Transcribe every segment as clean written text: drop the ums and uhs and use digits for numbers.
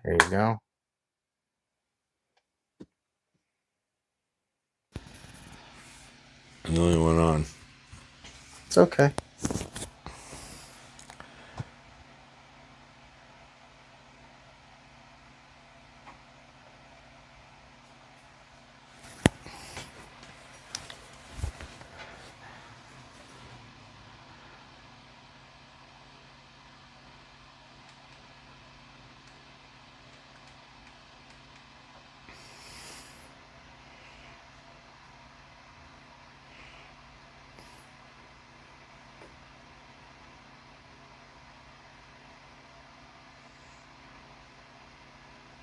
There you go. And the only one on. It's okay.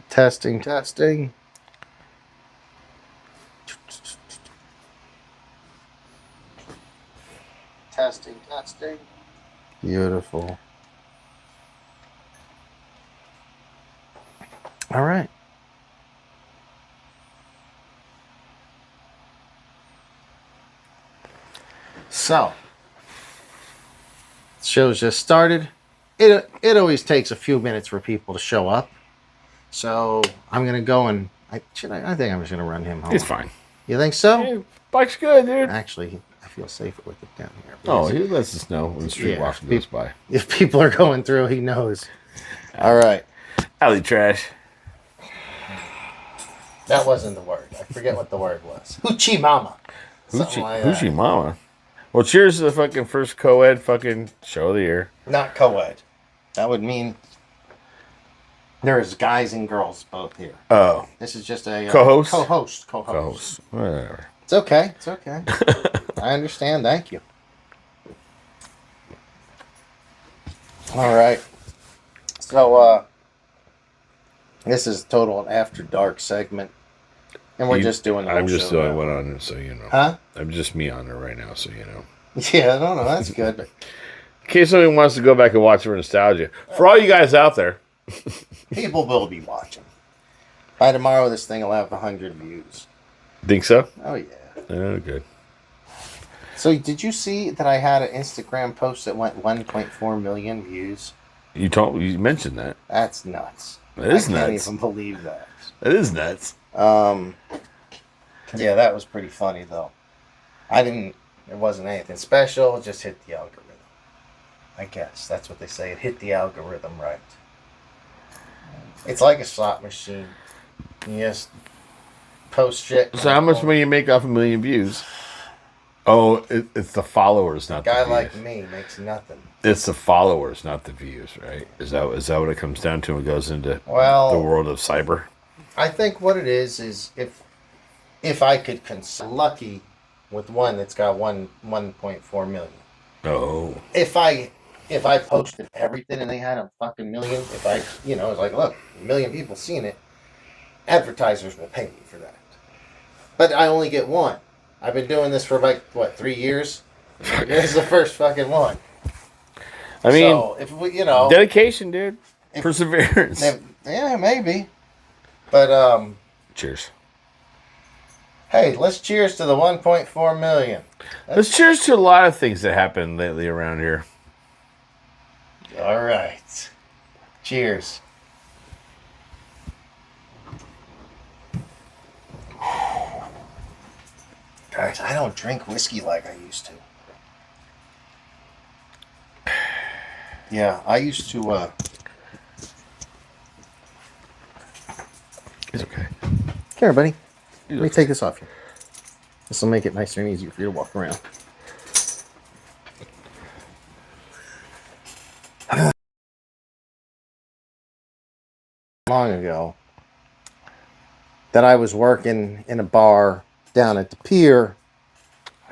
Testing. Testing. Beautiful. All right. So, the show's just started. It always takes a few minutes for people to show up. So I'm gonna go and I think I'm just gonna run him home. He's fine. You think so? Hey, bike's good, dude. Actually, I feel safer with it down here. Oh, he lets us know when the street walker goes by. If people are going through, he knows. All right. Alley trash. That wasn't the word. I forget what the word was. Hoochie mama. Hoochie mama. Well, cheers to the fucking first co-ed fucking show of the year. Not co-ed. That would mean there's guys and girls both here. Oh. This is just a co-host. Co-host. Whatever. It's okay. I understand. Thank you. All right. So, this is total after dark segment. And we're just doing the whole I'm just show doing now. one on it, so you know. Huh? I'm just me on it right now, so you know. Yeah, I don't know. That's good. In case somebody wants to go back and watch it for nostalgia. For all you guys out there. People will be watching. By tomorrow, this thing will have 100 views. Think so? Oh, yeah. Oh, good. So, did you see that I had an Instagram post that went 1.4 million views? You mentioned that. That's nuts. That is I nuts. can't even believe that. That is nuts. Yeah, that was pretty funny, though. It wasn't anything special. It just hit the algorithm. I guess that's what they say. It hit the algorithm right. It's like a slot machine. You just post shit. So how much money you make off 1 million views? Oh, it's the followers, not the views. A guy like me makes nothing. It's the followers, not the views, right? Is that what it comes down to when it goes into the world of cyber? I think what it is if I could lucky with one that's got 1.4 million. Oh. If I posted everything and they had a fucking million, it was like, look, 1 million people seen it, advertisers will pay me for that. But I only get one. I've been doing this for 3 years? This is the first fucking one. I mean, so if we, dedication, dude. Perseverance. Yeah, maybe. But, cheers. Hey, let's cheers to the 1.4 million. Let's cheers to a lot of things that happened lately around here. All right. Cheers. Guys, I don't drink whiskey like I used to. Yeah, I used to, It's okay. Here, buddy. Let me take this off you. This will make it nicer and easier for you to walk around. Long ago, that I was working in a bar down at the pier,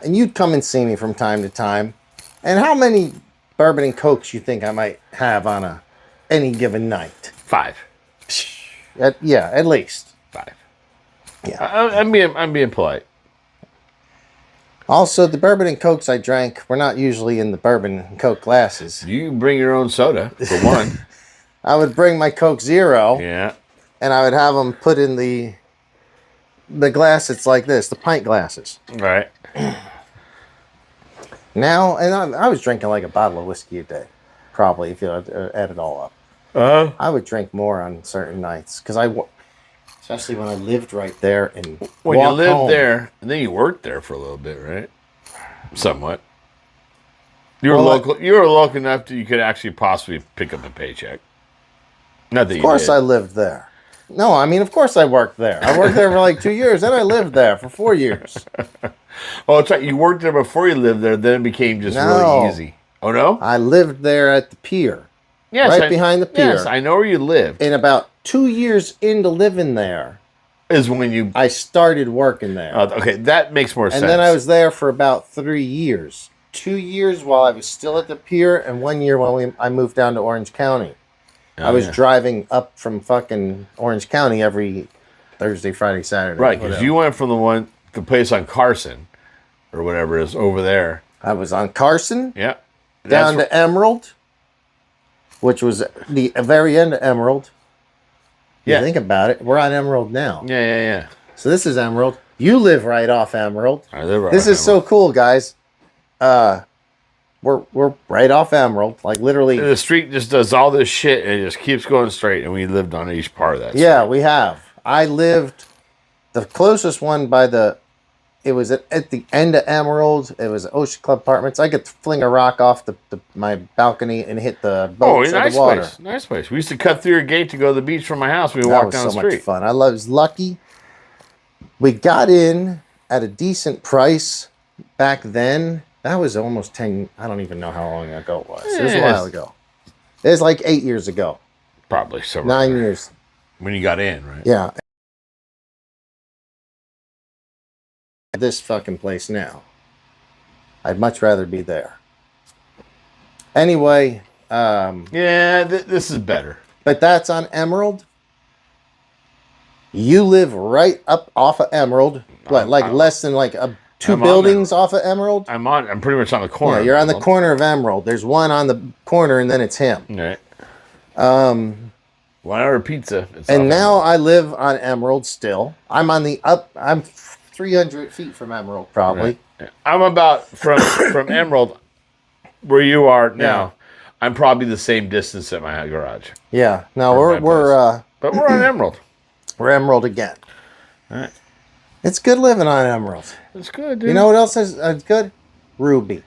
and you'd come and see me from time to time. And how many bourbon and cokes you think I might have on any given night? 5. At least 5. Yeah, I'm being polite. Also, the bourbon and cokes I drank were not usually in the bourbon and coke glasses. You bring your own soda for one. I would bring my Coke Zero. Yeah. And I would have them put in the glass that's like this, the pint glasses. Right. Now, and I was drinking like a bottle of whiskey a day, probably, if you add it all up. I would drink more on certain nights because especially when I lived right there and when you lived there and then you worked there for a little bit, right? Somewhat. You were local. You were local enough that you could actually possibly pick up a paycheck. Not that you did. Of course, I lived there. No, I mean, of course, I worked there. I worked there for like 2 years, then I lived there for 4 years. Oh, it's right. You worked there before you lived there, then it became just really easy. Oh no, I lived there at the pier. Yes, right behind the pier. Yes, I know where you lived. And about 2 years into living there is when I started working there. Okay, that makes more sense. And then I was there for about 3 years. 2 years while I was still at the pier, and 1 year when I moved down to Orange County. I was driving up from fucking Orange County every Thursday, Friday, Saturday. Right, because you went from the place on Carson, or whatever it is, over there. I was on Carson. Yeah. Down to Emerald, which was the very end of Emerald. Yeah. Think about it. We're on Emerald now. Yeah. So this is Emerald. You live right off Emerald. I live right off Emerald. This is so cool, guys. We're right off Emerald, like literally. The street just does all this shit and it just keeps going straight, and we lived on each part of that street. Yeah, we have. I lived the closest one it was at the end of Emerald. It was Ocean Club Apartments. I could fling a rock off my balcony and hit the boats of the water. Nice place. We used to cut through your gate to go to the beach from my house. We walked down the street. That was so much fun. I was lucky. We got in at a decent price back then. That was almost 10. I don't even know how long ago it was. It was a while ago. It was like 8 years ago. Probably so. 9 years. When you got in, right? Yeah. This fucking place now. I'd much rather be there. Anyway. This is better. But that's on Emerald. You live right up off of Emerald. Less than two buildings off of Emerald? I'm pretty much on the corner. Yeah, you're on the corner of Emerald. There's one on the corner, and then it's him. Right. 1 hour pizza. And now I live on Emerald still. I'm I'm 300 feet from Emerald, probably. Right. I'm about from Emerald, where you are now. Yeah. I'm probably the same distance at my garage. Yeah. No, but we're on Emerald. We're Emerald again. All right. It's good living on Emerald. It's good, dude. You know what else is good? Ruby.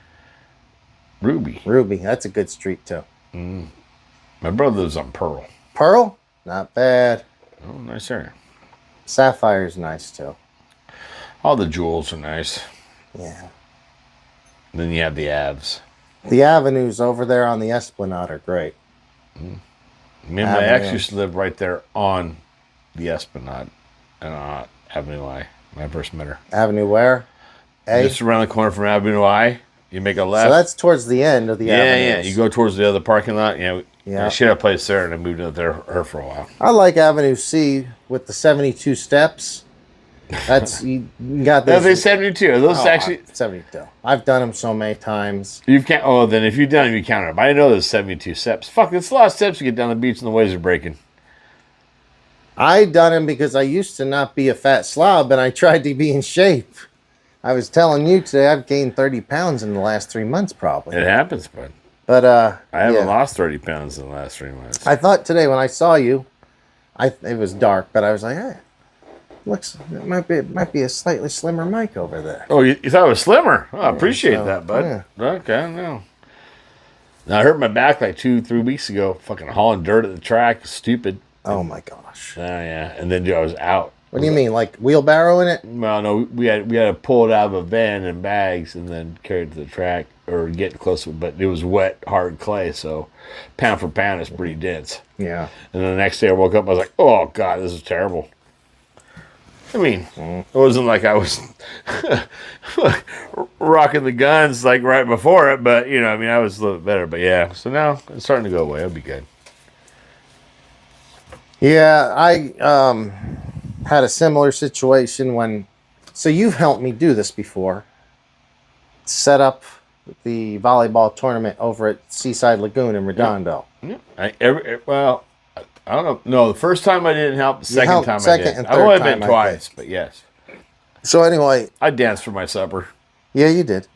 Ruby. That's a good street, too. Mm. My brother lives on Pearl. Pearl? Not bad. Oh, nice area. Sapphire's nice, too. All the jewels are nice. Yeah. And then you have the Avs. The avenues over there on the Esplanade are great. Mm. Me and my ex used to live right there on the Esplanade. And Avenue I. When I first met her. Avenue where? A? Just around the corner from Avenue I. You make a left. So that's towards the end of the avenue. Yeah. You go towards the other parking lot. Yeah. She had a place there, and I moved into her for a while. I like Avenue C with the 72 steps. That's you got those. Those 72. Are those actually 72? I've done them so many times. Then if you've done them, you count them. I didn't know there's 72 steps. Fuck, it's a lot of steps to get down the beach, and the waves are breaking. I done them because I used to not be a fat slob, and I tried to be in shape. I was telling you today I've gained 30 pounds in the last 3 months, probably. It happens, bud. But I haven't lost 30 pounds in the last 3 months. I thought today when I saw you, it was dark, but I was like, hey, it might be a slightly slimmer Mike over there. Oh, you thought it was slimmer? Oh, I appreciate that, bud. Yeah. Okay, no. Now, I hurt my back like 2-3 weeks ago, fucking hauling dirt at the track. Stupid. Oh my gosh. Oh yeah, and then I was out. What do you mean, like wheelbarrowing it? Well, no, we had to pull it out of a van in bags and then carry it to the track or get close to it. But it was wet, hard clay, so pound for pound, it's pretty dense. Yeah. And then the next day I woke up, I was like, "Oh God, this is terrible." I mean, it wasn't like I was rocking the guns like right before it, but I was a little bit better. But yeah, so now it's starting to go away. It'll be good. Yeah, I had a similar situation so you've helped me do this before. Set up the volleyball tournament over at Seaside Lagoon in Redondo. Yeah. I don't know. No, the first time I didn't help. The second time I did. And I've only been twice, but yes. So anyway, I danced for my supper. Yeah, you did.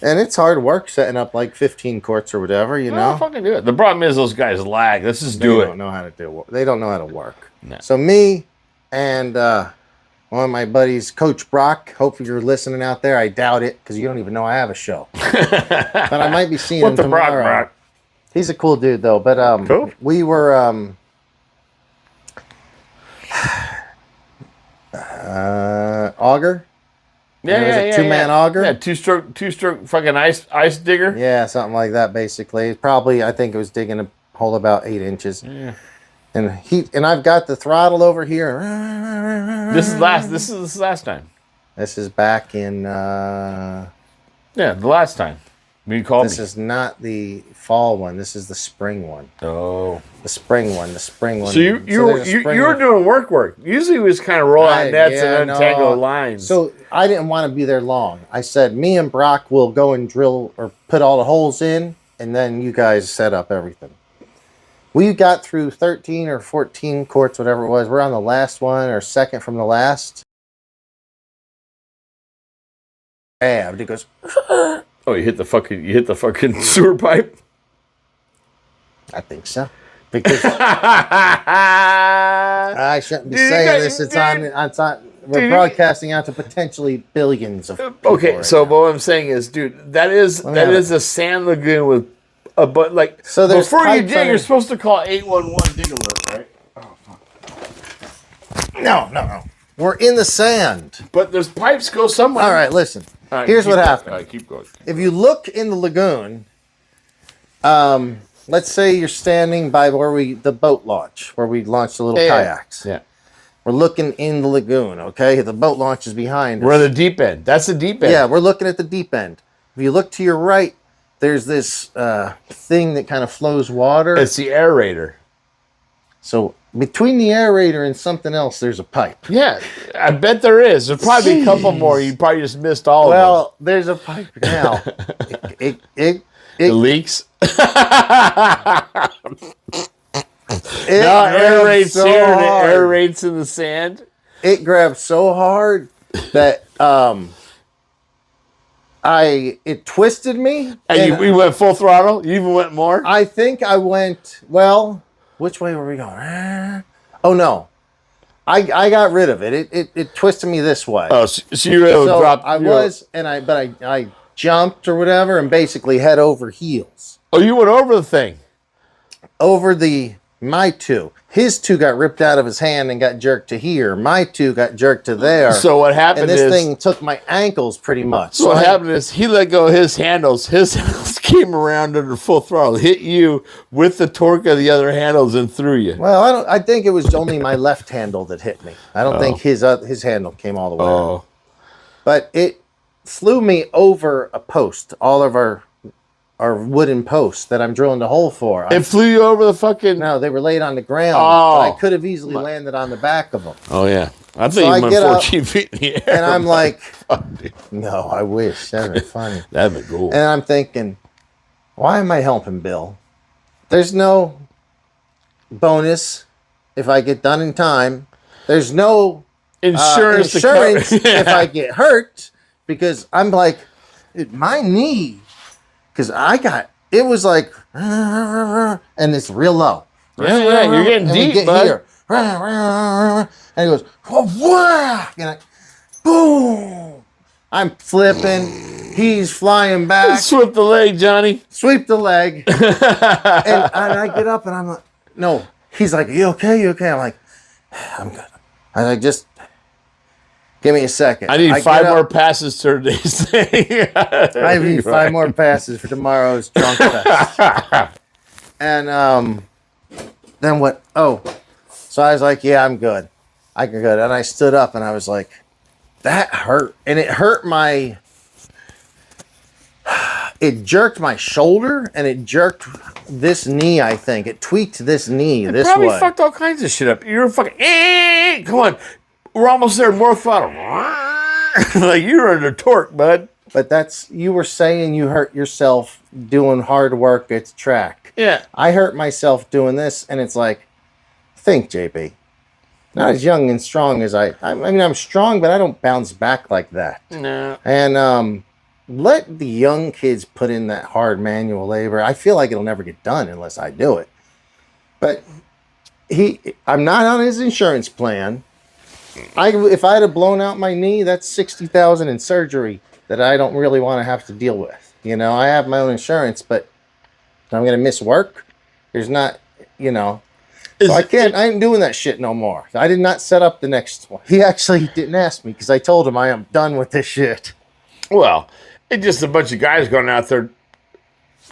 And it's hard work setting up like 15 courts or whatever, you know. Fucking do it. The problem is those guys lag. Let's just do it. They don't know how to do it. They don't know how to work. No. So me and one of my buddies, Coach Brock, hopefully you're listening out there. I doubt it because you don't even know I have a show. But I might be seeing him tomorrow. Brock? He's a cool dude though. But cool. We were auger. Yeah, two-man auger. Yeah, two-stroke fucking ice digger. Yeah, something like that. Basically, probably I think it was digging a hole about 8 inches. Yeah. And I've got the throttle over here. This is last time. This is back in. The last time. You called me. This is not the fall one. This is the spring one. Oh. The spring one. So you were doing work. Usually we just kind of roll out nets and untangle lines. So I didn't want to be there long. I said, me and Brock will go and drill or put all the holes in, and then you guys set up everything. We got through 13 or 14 courts, whatever it was. We're on the last one or second from the last. And it goes. Oh, you hit the fucking sewer pipe? I think so. Because I shouldn't be saying this. It's on. We're broadcasting out to potentially billions of people. Okay, right so what I'm saying is, dude, that is a sand lagoon with a but like. So before you dig, you're supposed to call 811 dig alert, right? Oh fuck. No. We're in the sand. But there's pipes go somewhere. All right, listen. Here's what happened. All right, keep going. If you look in the lagoon, let's say you're standing by the boat launch, where we launched the little kayaks. Yeah. We're looking in the lagoon, okay? The boat launch is behind us. We're at the deep end. That's the deep end. Yeah, we're looking at the deep end. If you look to your right, there's this thing that kind of flows water. It's the aerator. So between the aerator and something else, there's a pipe. Yeah, I bet there is. There's probably a couple more. You probably just missed all of them. Well, there's a pipe now. It leaks. It aerates so here and hard. it aerates in the sand. It grabbed so hard that it twisted me. And we went full throttle? You even went more? I think I went, well, which way were we going? Oh, no. I got rid of it. It twisted me this way. Oh, so you were able to drop. I jumped or whatever and basically head over heels. Oh, you went over the thing? Over my two. His two got ripped out of his hand and got jerked to here. My two got jerked to there. So what happened is... And this thing took my ankles pretty much. So what happened is he let go of his handles. His handles came around under full throttle, hit you with the torque of the other handles and threw you. Well, I think it was only my left handle that hit me. I don't think his handle came all the way out. But it flew me over a post, all of our wooden posts that I'm drilling the hole for. It flew you over the fucking... No, they were laid on the ground. But I could have easily landed on the back of them. Oh, yeah. I think you went 14 feet in the air. And I'm like, no, I wish. That'd be funny. That'd be cool. And I'm thinking, why am I helping Bill? There's no bonus if I get done in time. There's no insurance if I get hurt. Because I'm like, my knee... Because it was like, and it's real low. Yeah, you're getting deep, get bud. Here. And it goes, and boom. I'm flipping. He's flying back. Sweep the leg, Johnny. Sweep the leg. and I get up and I'm like, no. He's like, you okay? You okay? I'm like, I'm good. I'm like, just... Give me a second. I need 5 more passes to today's thing. I need 5 more passes for tomorrow's drunk fest. And then what? Oh, so I was like, yeah, I'm good. I can go. And I stood up and I was like, that hurt. And it hurt it jerked my shoulder and it jerked this knee, I think. It tweaked this knee this way. Probably fucked all kinds of shit up. You're fucking, come on. We're almost there. More throttle. Like you're under torque, bud. But you were saying you hurt yourself doing hard work at the track. Yeah. I hurt myself doing this, and it's like, think, JB. Not as young and strong as I mean, I'm strong, but I don't bounce back like that. No. And let the young kids put in that hard manual labor. I feel like it'll never get done unless I do it. But I'm not on his insurance plan. If I had blown out my knee, that's $60,000 in surgery that I don't really want to have to deal with. You know, I have my own insurance, but I'm going to miss work. There's not, you know. So I ain't doing that shit no more. I did not set up the next one. He actually didn't ask me because I told him I am done with this shit. Well, it's just a bunch of guys going out there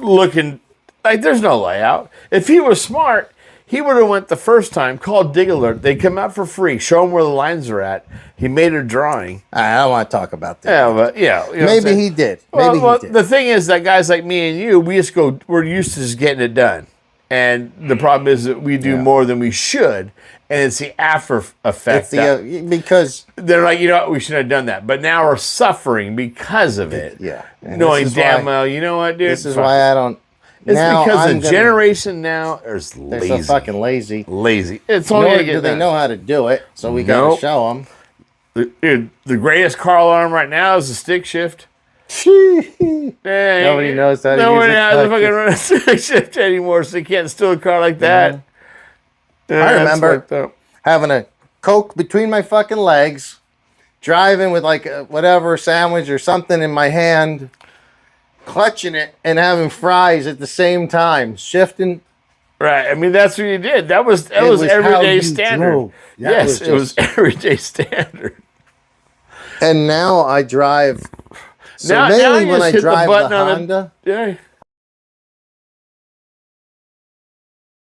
looking like there's no layout. If he was smart, he would have went the first time, called Dig Alert. They come out for free, show him where the lines are at. He made a drawing. I don't want to talk about that. Yeah, but yeah. You know maybe he did. Maybe he did. The thing is that guys like me and you, we're used to just getting it done. And the problem is that we do more than we should. And it's the after effect. Because they're like, you know what, we should have done that. But now we're suffering because of it. Yeah. Knowing damn well, you know what, dude? This is why I don't. It's because the generation now is lazy. They're so fucking lazy. Lazy. It's only Nor do they know how to do it, so we got to show them. The greatest car alarm right now is the stick shift. Nobody knows how to use it. Nobody has to fucking run a stick shift anymore, so they can't steal a car like that. I remember having a Coke between my fucking legs, driving with like whatever sandwich or something in my hand, clutching it and having fries at the same time, shifting. Right. I mean, that's what you did. That was everyday standard. Yes, it was everyday standard. And now I drive. So mainly when I drive the Honda,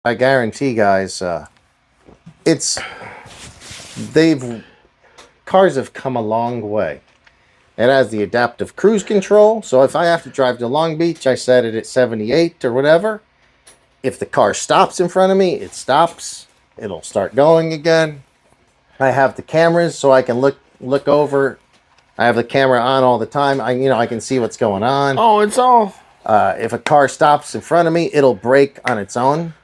I guarantee, guys, cars have come a long way. It has the adaptive cruise control, so if I have to drive to Long Beach, I set it at 78 or whatever. If the car stops in front of me, it stops. It'll start going again. I have the cameras, so I can look over. I have the camera on all the time. I can see what's going on. Oh, it's all. If a car stops in front of me, it'll brake on its own.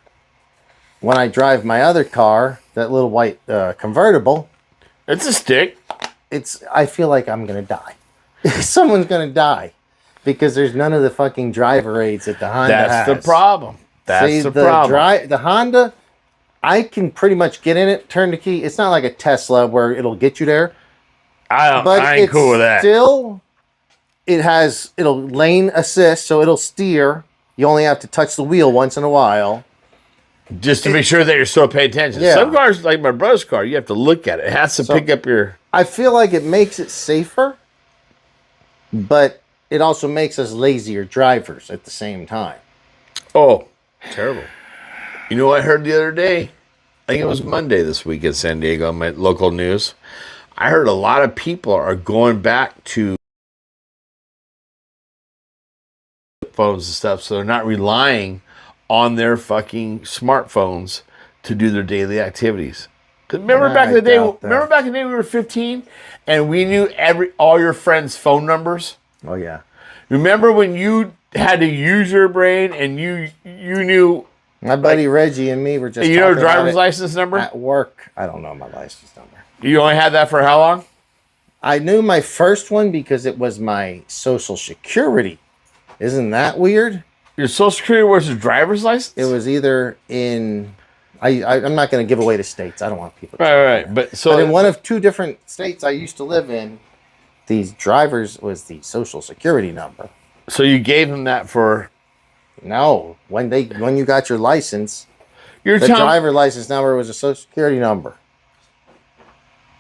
When I drive my other car, that little white convertible, it's a stick. I feel like I'm gonna die. Someone's gonna die because there's none of the fucking driver aids that the Honda has. That's the problem. That's the problem. The Honda, I can pretty much get in it, turn the key. It's not like a Tesla where it'll get you there. I ain't cool with that. Still, it'll lane assist, so it'll steer. You only have to touch the wheel once in a while. Just to make sure that you're still paying attention. Yeah. Some cars, like my brother's car, you have to look at it. It has to pick up your... I feel like it makes it safer, but it also makes us lazier drivers at the same time. Oh, terrible. You know what I heard the other day? I think it was Monday this week in San Diego, my local news. I heard a lot of people are going back to phones and stuff, so they're not relying on their fucking smartphones to do their daily activities. Remember back in the day we were 15 and we knew all your friends' phone numbers? Oh yeah. Remember when you had to use your brain and you knew my buddy Reggie and me were just you know your driver's license number? At work. I don't know my license number. You only had that for how long? I knew my first one because it was my Social Security. Isn't that weird? Your Social Security was your driver's license? It was either in... I'm not going to give away the states. I don't want people to... Right. But in one of two different states I used to live in, these drivers was the Social Security number. So you gave them that for... No. When you got your license, the driver license number was a Social Security number.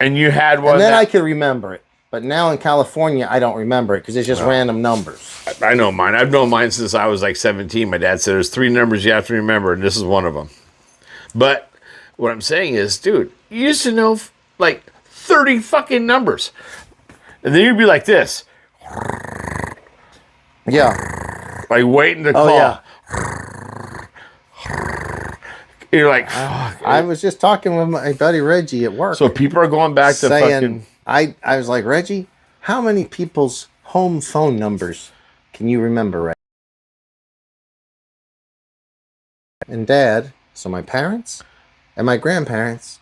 And you had one. And then I could remember it. But now in California, I don't remember it because it's just random numbers. I know mine. I've known mine since I was like 17. My dad said there's 3 numbers you have to remember, and this is one of them. But what I'm saying is, dude, you used to know like 30 fucking numbers. And then you'd be like this. Yeah. Like waiting to call. Yeah. You're like, fuck. I was just talking with my buddy Reggie at work. So people are going back to fucking... I was like, Reggie, how many people's home phone numbers can you remember, right? And Dad, so my parents and my grandparents,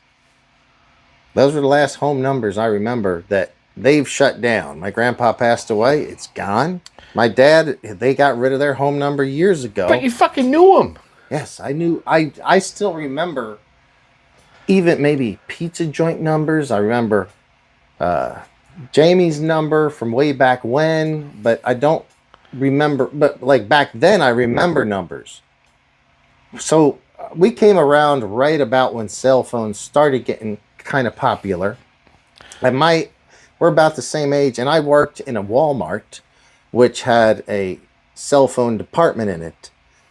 those were the last home numbers I remember that they've shut down. My grandpa passed away. It's gone. My dad, they got rid of their home number years ago. But you fucking knew him. Yes, I knew. I still remember even maybe pizza joint numbers. I remember Jamie's number from way back when, but I don't remember. But like back then, I remember numbers. So we came around right about when cell phones started getting kind of popular. And we're about the same age, and I worked in a Walmart, which had a cell phone department in it.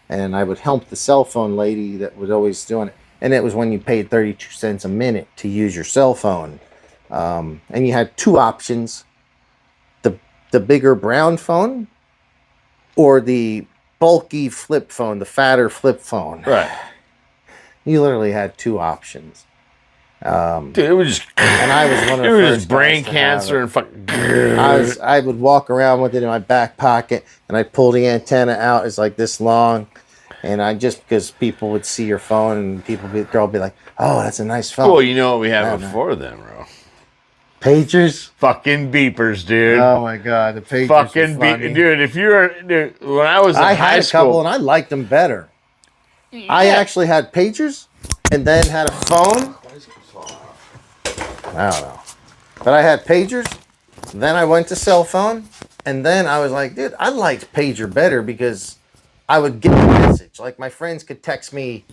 And I would help the cell phone lady that was always doing it. And it was when you paid 32 cents a minute to use your cell phone. And you had two options, the bigger brown phone or the bulky flip phone, the fatter flip phone. Right. You literally had two options. Dude, it was just... And I was one of the first. It was just brain cancer and fucking... I would walk around with it in my back pocket, and I'd pull the antenna out. It's like this long. And because people would see your phone, and girl would be like, "Oh, that's a nice phone." Well, you know what we had before then, bro? Pagers, fucking beepers, dude. Oh my god, the pagers. Fucking beepers, dude. When I was in high had a school, couple, and I liked them better. Yeah. I actually had pagers, and then had a phone. I don't know, but I had pagers. Then I went to cell phone, and then I was like, dude, I liked pager better because I would get a message. Like my friends could text me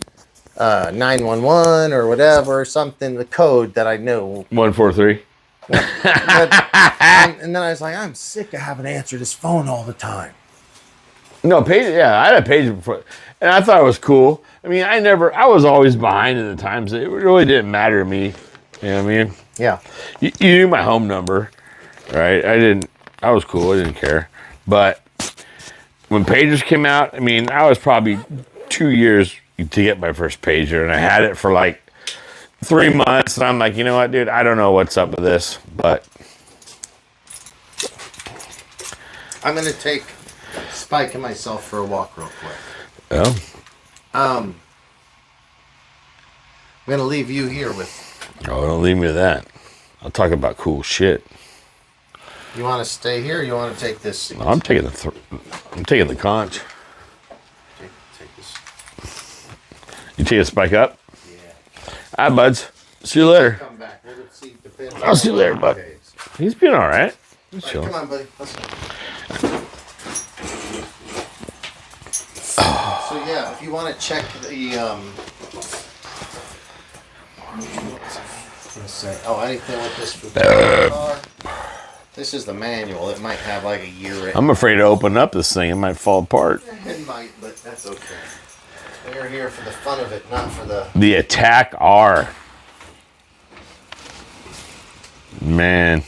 911 or whatever, or something, the code that I knew. 143. And then I was like, I'm sick of having to answer this phone all the time. No, pager. Yeah, I had a pager before, and I thought it was cool. I mean, I was always behind in the times. It really didn't matter to me. You know what I mean? Yeah. You knew my home number, right? I was cool. I didn't care. But when pagers came out, I mean, I was probably 2 years to get my first pager, and I had it for like 3 months, and I'm like, you know what, dude, I don't know what's up with this, but I'm gonna take Spike and myself for a walk real quick. Oh. I'm gonna leave you here with. Oh, don't leave me with that. I'll talk about cool shit. You want to stay here, or you want to take this seat? No, I'm taking the conch. Take this. You take a Spike up? Yeah. All right, buds. See you later. Come back. We'll see I'll see you later, bud. He's been all right. He's right, chilling. come on, buddy. Let's go. So yeah, if you want to check the anything with this for the car. This is the manual. It might have like a year. I'm afraid to open up this thing. It might fall apart. It might, but that's okay. We're here for the fun of it, not for the... The Attack R. Man.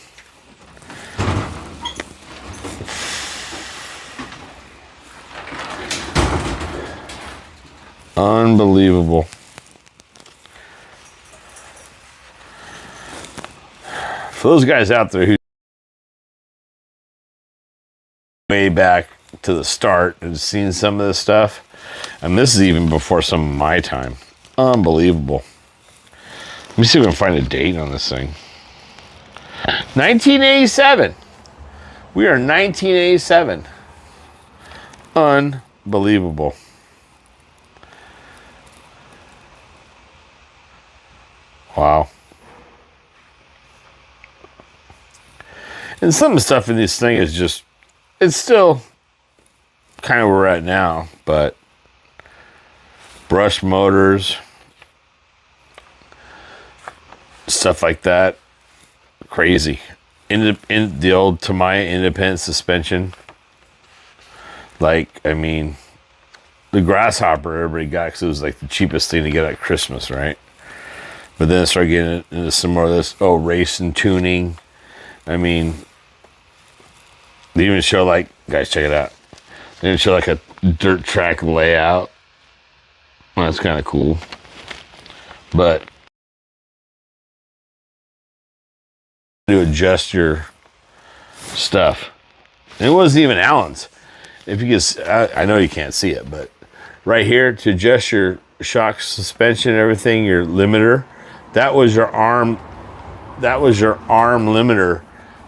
Unbelievable. For those guys out there who way back to the start and seen some of this stuff, and this is even before some of my time. Unbelievable. Let me see if I can find a date on this thing. 1987. We are 1987. Unbelievable. Wow. And some of the stuff in this thing is just, it's still kind of where we're at now, but brush motors, stuff like that, crazy. In the old Tamiya independent suspension, like, I mean, the Grasshopper everybody got because it was like the cheapest thing to get at Christmas, right? But then I started getting into some more of this, racing tuning. I mean, they even show like, guys, check it out. They even show like a dirt track layout. Well, that's kind of cool. But to adjust your stuff. And it wasn't even Allen's. If you can, I know you can't see it, but right here to adjust your shock suspension, everything, your limiter, that was your arm limiter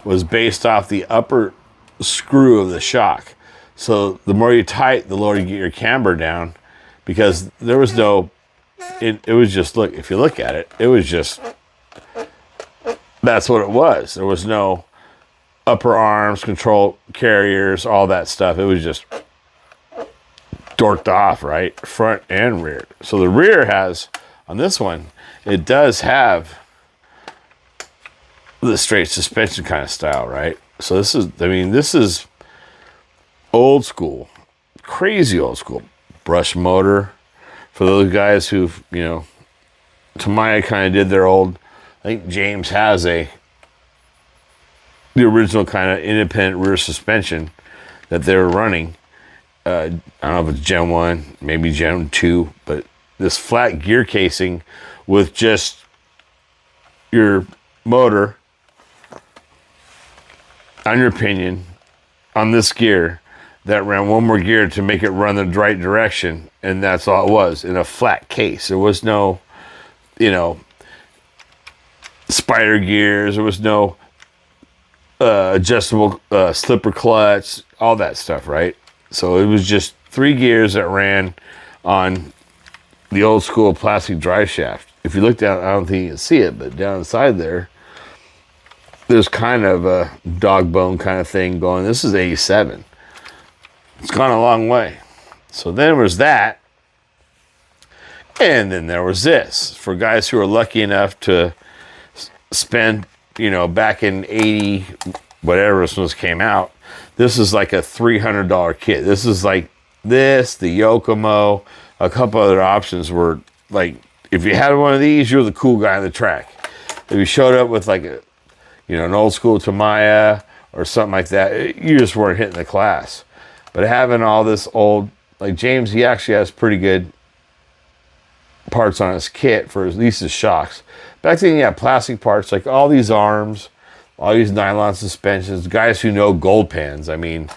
was based off the upper screw of the shock. So the more you tight, the lower you get your camber down, because there was no, it was just, look, if you look at it, it was just, that's what it was. There was no upper arms, control carriers, all that stuff. It was just dorked off, right? Front and rear. So the rear has, on this one, it does have the straight suspension kind of style, right? So this is, I mean, this is old school, crazy old school. Brush motor for those guys who've, you know, Tamiya kind of did their old, I think James has the original kind of independent rear suspension that they were running. I don't know if it's Gen 1, maybe Gen 2, but this flat gear casing with just your motor on your pinion on this gear that ran one more gear to make it run the right direction, and that's all it was, in a flat case. There was no, you know, spider gears. There was no adjustable slipper clutch, all that stuff, right? So it was just 3 gears that ran on the old school plastic drive shaft. If you look down, I don't think you can see it, but down inside there's kind of a dog bone kind of thing going. This is 87. It's gone a long way. So then there was that. And then there was this. For guys who are lucky enough to spend, you know, back in 80, whatever this one came out, this is like a $300 kit. This is like this, the Yokomo, a couple other options were like, if you had one of these, you're the cool guy on the track. If you showed up with like a, you know, an old school Tamiya or something like that, you just weren't hitting the class. But having all this old, like James, he actually has pretty good parts on his kit for at least his shocks. Back then, you had plastic parts, like all these arms, all these nylon suspensions, guys who know gold pans. I mean,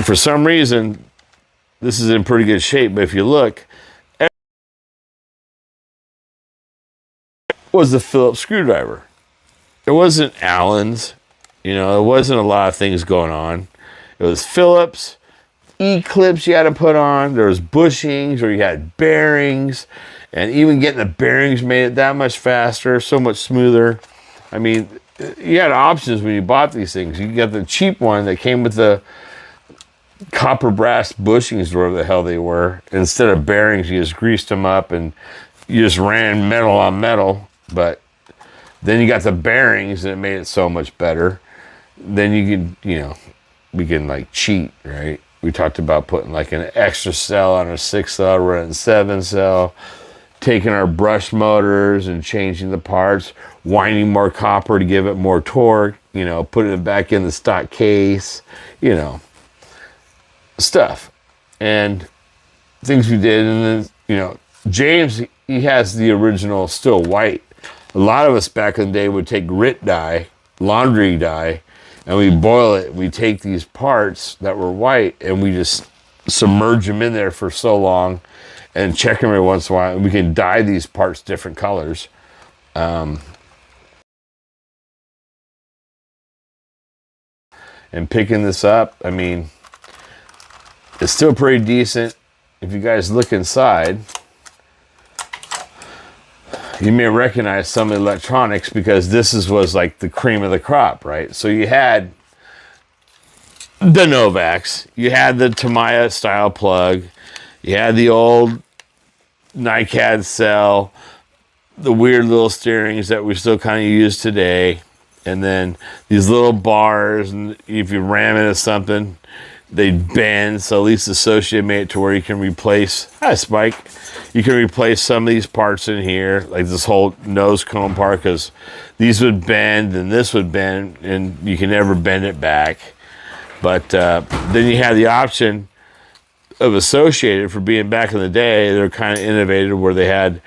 for some reason, this is in pretty good shape, but if you look, it was the Phillips screwdriver. It wasn't Allen's, you know, there wasn't a lot of things going on. It was Phillips, E-clips you had to put on. There was bushings, or you had bearings, and even getting the bearings made it that much faster, so much smoother. I mean, you had options when you bought these things. You got the cheap one that came with the copper brass bushings, whatever the hell they were. Instead of bearings, you just greased them up and you just ran metal on metal. But then you got the bearings, and it made it so much better. Then you could, you know, we can like cheat, right? We talked about putting like an extra cell on our 6-cell, running 7-cell, taking our brush motors and changing the parts, winding more copper to give it more torque, you know, putting it back in the stock case, you know, stuff. And things we did. And then, you know, James, he has the original still white. A lot of us back in the day would take grit dye, laundry dye, and we boil it. We take these parts that were white and we just submerge them in there for so long and check them every once in a while. And we can dye these parts different colors. And picking this up, I mean, it's still pretty decent. If you guys look inside, you may recognize some of the electronics, because this was like the cream of the crop, right? So you had the Novaks, you had the Tamiya style plug, you had the old NiCad cell, the weird little steerings that we still kind of use today, and then these little bars, and if you ram into something, they bend. So at least Associated made it to where you can replace, hi Spike, you can replace some of these parts in here, like this whole nose cone part, because these would bend and this would bend, and you can never bend it back. But then you had the option of Associated, for being back in the day, they're kind of innovative, where they had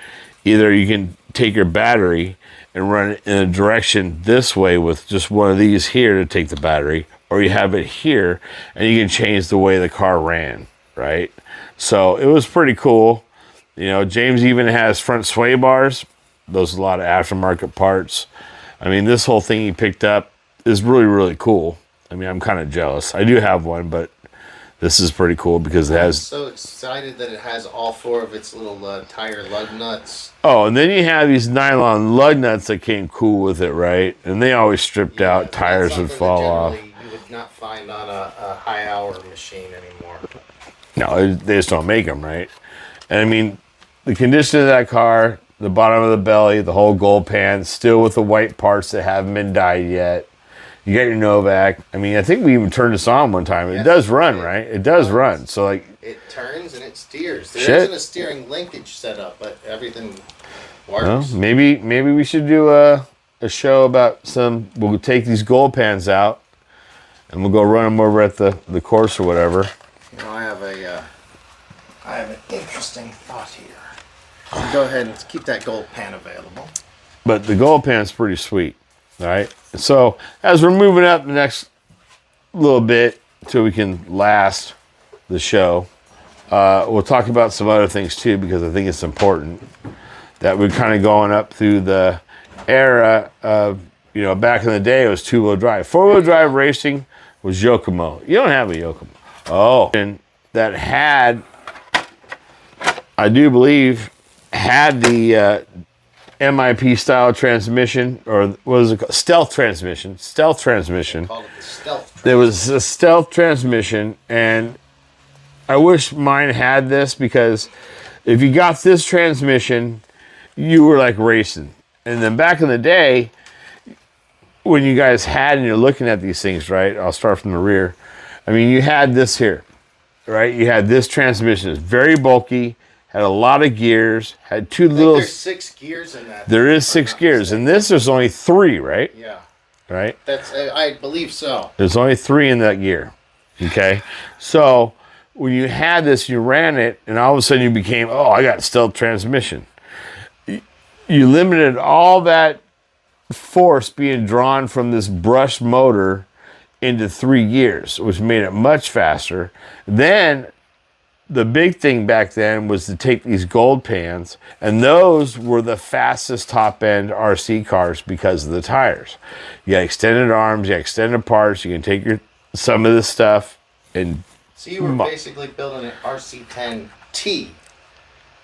either you can take your battery and run it in a direction this way with just one of these here to take the battery, or you have it here and you can change the way the car ran, right? So it was pretty cool. You know, James even has front sway bars. Those are a lot of aftermarket parts. I mean, this whole thing he picked up is really, really cool. I mean, I'm kind of jealous. I do have one, but this is pretty cool because it has... I'm so excited that it has all 4 of its little tire lug nuts. Oh, and then you have these nylon lug nuts that came cool with it, right? And they always stripped out. Tires would fall off. You would not find on a high-hour machine anymore. No, they just don't make them, right? And I mean, the condition of that car, the bottom of the belly, the whole gold pan, still with the white parts that haven't been dyed yet. You got your Novak. I mean, I think we even turned this on one time. It does run, right? It does run. So, like... It turns and it steers. There isn't a steering linkage set up, but everything works. Well, maybe we should do a show about some... We'll take these gold pans out, and we'll go run them over at the course or whatever. You know, I have an interesting thought here. I'll go ahead and keep that gold pan available. But the gold pan's pretty sweet, all right? So as we're moving up the next little bit till we can last the show, we'll talk about some other things too, because I think it's important that we're kind of going up through the era of, you know, back in the day it was 2-wheel drive. 4-wheel drive racing was Yokomo. You don't have a Yokomo. Oh, and that had, I do believe, had the MIP style transmission, or what was it called? Stealth transmission. Stealth transmission. They called it the stealth transmission. There was a stealth transmission, and I wish mine had this, because if you got this transmission, you were like racing. And then back in the day, when you guys had, and you're looking at these things, right? I'll start from the rear. I mean, you had this here, right? You had this transmission. It's very bulky. Had a lot of gears, had 2 little... There's 6 gears in that. There is 6 gears. In this, there's only 3, right? Yeah. Right? That's, I believe so. There's only 3 in that gear. Okay? So, when you had this, you ran it, and all of a sudden you became, oh, I got stealth transmission. You limited all that force being drawn from this brushed motor into 3 gears, which made it much faster. Then... the big thing back then was to take these gold pans, and those were the fastest top-end RC cars because of the tires. You got extended arms, you got extended parts, you can take some of this stuff and... So you were basically building an RC10T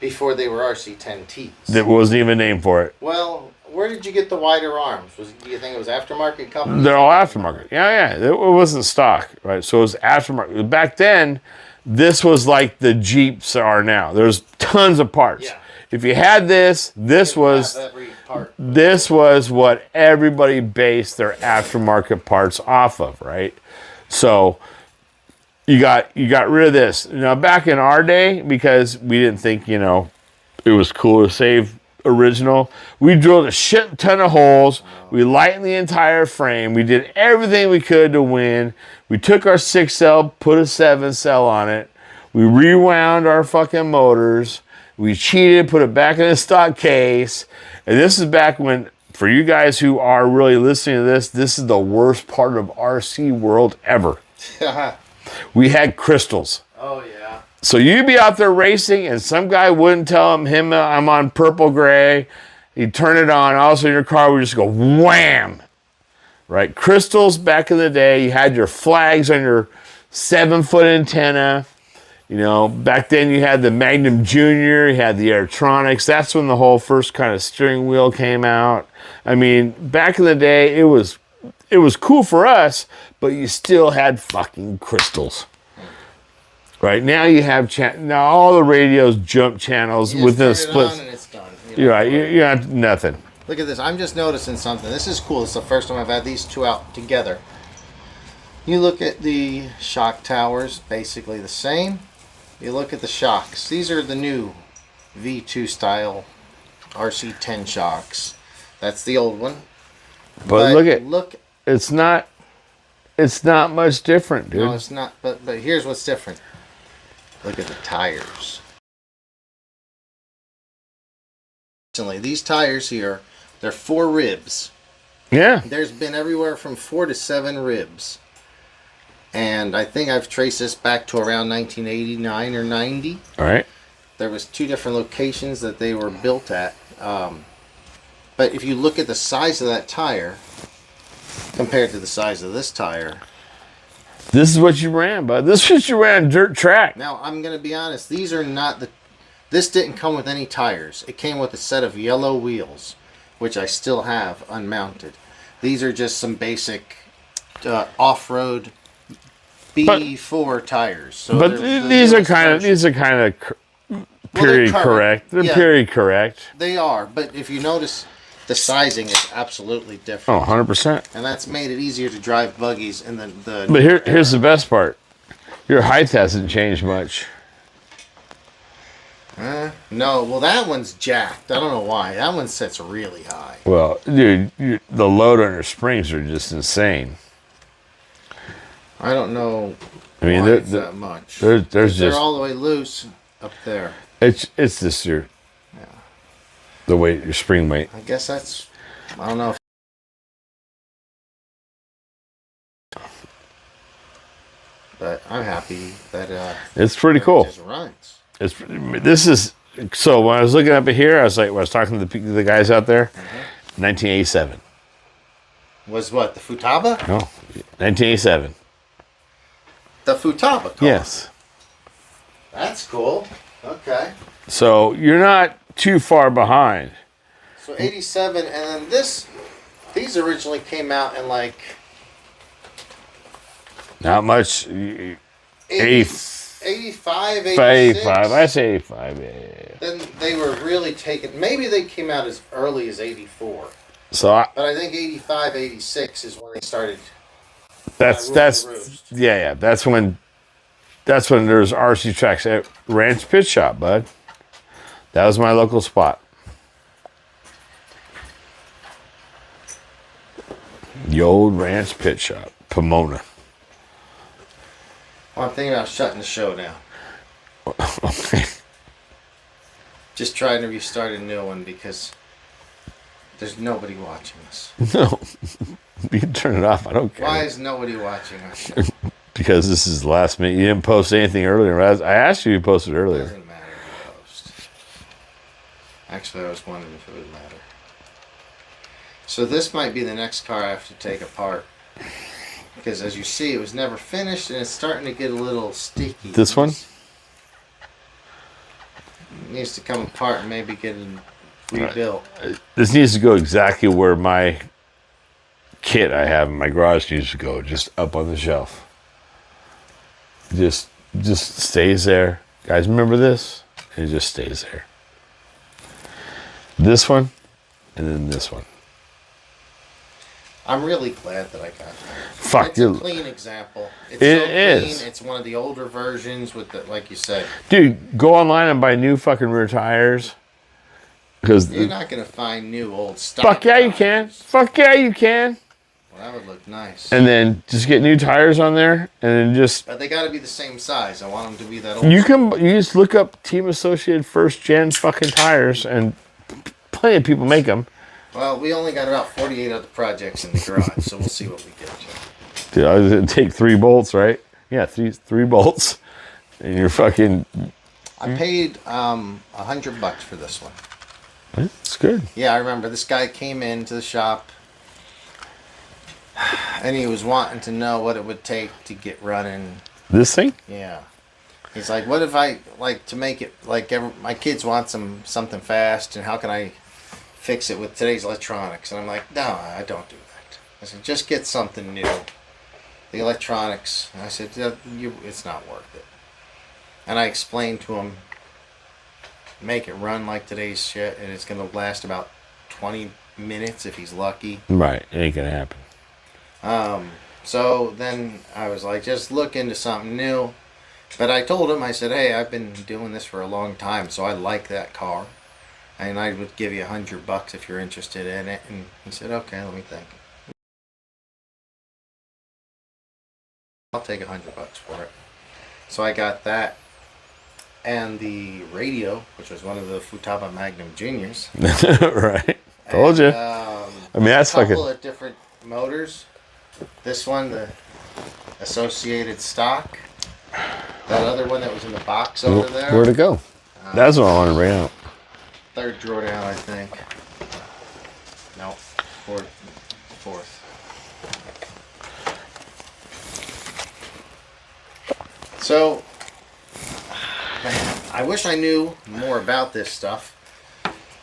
before they were RC10Ts. There wasn't even a name for it. Well, where did you get the wider arms? Do you think it was aftermarket companies? They're all aftermarket. Yeah. It wasn't stock, right? So it was aftermarket. Back then... this was like the Jeeps are now. There's tons of parts. Yeah. If you had this was what everybody based their aftermarket parts off of, right? So you got rid of this. Now back in our day, because we didn't think, you know, it was cool to save original, we drilled a shit ton of holes. We lightened the entire frame. We did everything we could to win. We took our 6-cell, put a 7-cell on it. We rewound our fucking motors. We cheated, put it back in the stock case. And this is back when, for you guys who are really listening to this is the worst part of RC world ever. We had crystals. Oh, yeah. So you'd be out there racing, and some guy wouldn't tell him I'm on purple gray. He'd turn it on. All of a sudden your car would just go wham. Right? Crystals back in the day, you had your flags on your 7-foot antenna. You know, back then you had the Magnum Junior, you had the Airtronics. That's when the whole first kind of steering wheel came out. I mean, back in the day, it was cool for us, but you still had fucking crystals. Right? Now you have now all the radios jump channels within a split. And it's done. You're right. You got nothing. Look at this. I'm just noticing something. This is cool. It's the first time I've had these two out together. You look at the shock towers, basically the same. You look at the shocks. These are the new V2 style RC10 shocks. That's the old one. But look, it's not much different, dude. No, it's not. But here's what's different. Look at the tires. These tires here, they're 4 ribs. Yeah. There's been everywhere from 4 to 7 ribs. And I think I've traced this back to around 1989 or 90. All right. There was 2 different locations that they were built at. But if you look at the size of that tire, compared to the size of this tire. This is what you ran, bud. This is what you ran dirt track. Now, I'm going to be honest. These are not the... This didn't come with any tires. It came with a set of yellow wheels, which I still have unmounted. These are just some basic off-road B4 tires. So but these are kind of period correct. They're period correct. They are, but if you notice, the sizing is absolutely different. Oh, 100%. And that's made it easier to drive buggies. And the But here's the best part. Your height hasn't changed much. No, well, that one's jacked. I don't know why. That one sits really high. Well, dude, the load on your springs are just insane. I don't know. I mean, why it's that much. They're all the way loose up there. It's just the weight, your spring weight. I guess that's. I don't know. But I'm happy that it's pretty cool. It just runs. This is so. When I was looking up here, I was like, when I was talking to the guys out there, 1987. Was what, the Futaba? No, 1987. The Futaba car? Yes. That's cool. Okay. So you're not too far behind. So 87, and then these originally came out in like... Not much. 85, 86. I say 85, yeah. Then they were really taken... Maybe they came out as early as 84. But I think 85, 86 is when they started... That's yeah. That's when there's RC tracks at Ranch Pit Shop, bud. That was my local spot. The old Ranch Pit Shop, Pomona. Well, I'm thinking about shutting the show down. Okay. Just trying to restart a new one because there's nobody watching us. No. You can turn it off. I don't care. Why is nobody watching us? Because this is the last minute. You didn't post anything earlier. I asked you to post it earlier. It doesn't matter if you post. Actually, I was wondering if it would matter. So this might be the next car I have to take apart. Because as you see, it was never finished and it's starting to get a little sticky. This one? It needs to come apart and maybe get rebuilt. This needs to go exactly where my kit I have in my garage needs to go, just up on the shelf. Just stays there. Guys, remember this? It just stays there. This one, and then this one. I'm really glad that I got that. Fuck, it's a clean example. It's it so clean. is. It's one of the older versions with the, like you said. Dude, go online and buy new fucking rear tires. Because you're not gonna find new old stock. Fuck yeah, you can. Fuck yeah, you can. Well, that would look nice. And then just get new tires on there, and then just. But they got to be the same size. I want them to be that old. You just look up Team Associated first gen fucking tires, and plenty of people make them. Well, we only got about 48 other projects in the garage, so we'll see what we get to. Dude, I was gonna take 3 bolts, right? Yeah, three bolts, and you're fucking. I paid $100 for this one. That's good. Yeah, I remember this guy came into the shop, and he was wanting to know what it would take to get running. This thing? Yeah. He's like, what if I like to make it like my kids want something fast, and how can I fix it with today's electronics? And I'm like, no, I don't do that. I said, just get something new. The electronics. And I said, it's not worth it. And I explained to him, make it run like today's shit, and it's going to last about 20 minutes if he's lucky. Right, it ain't going to happen. So then I was like, just look into something new. But I told him, I said, hey, I've been doing this for a long time, so I like that car. And I would give you $100 if you're interested in it. And he said, okay, let me think. I'll take $100 for it. So I got that and the radio, which was one of the Futaba Magnum Juniors. Right. Told you. I mean, that's fucking. A couple of different motors. This one, the Associated stock. That other one that was in the box over there. Where'd it go? That's what I wanted to bring out. Third drawer down, I think. No, fourth. So, man, I wish I knew more about this stuff.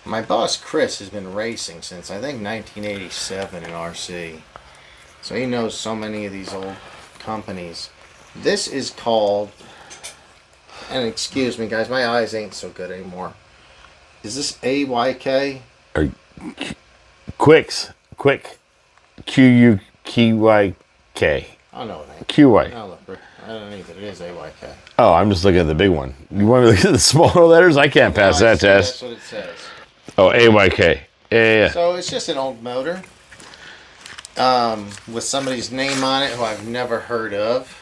My boss, Chris, has been racing since, I think, 1987 in RC. So he knows so many of these old companies. This is called, and excuse me, guys, my eyes ain't so good anymore. Is this AYK? Quick. QUKYK. Oh, no, it ain't. QY. Oh, look, I don't need it. It is AYK. Oh, I'm just looking at the big one. You want me to look at the smaller letters? I can't pass that test. That's what it says. Oh, AYK. Yeah. So it's just an old motor with somebody's name on it who I've never heard of.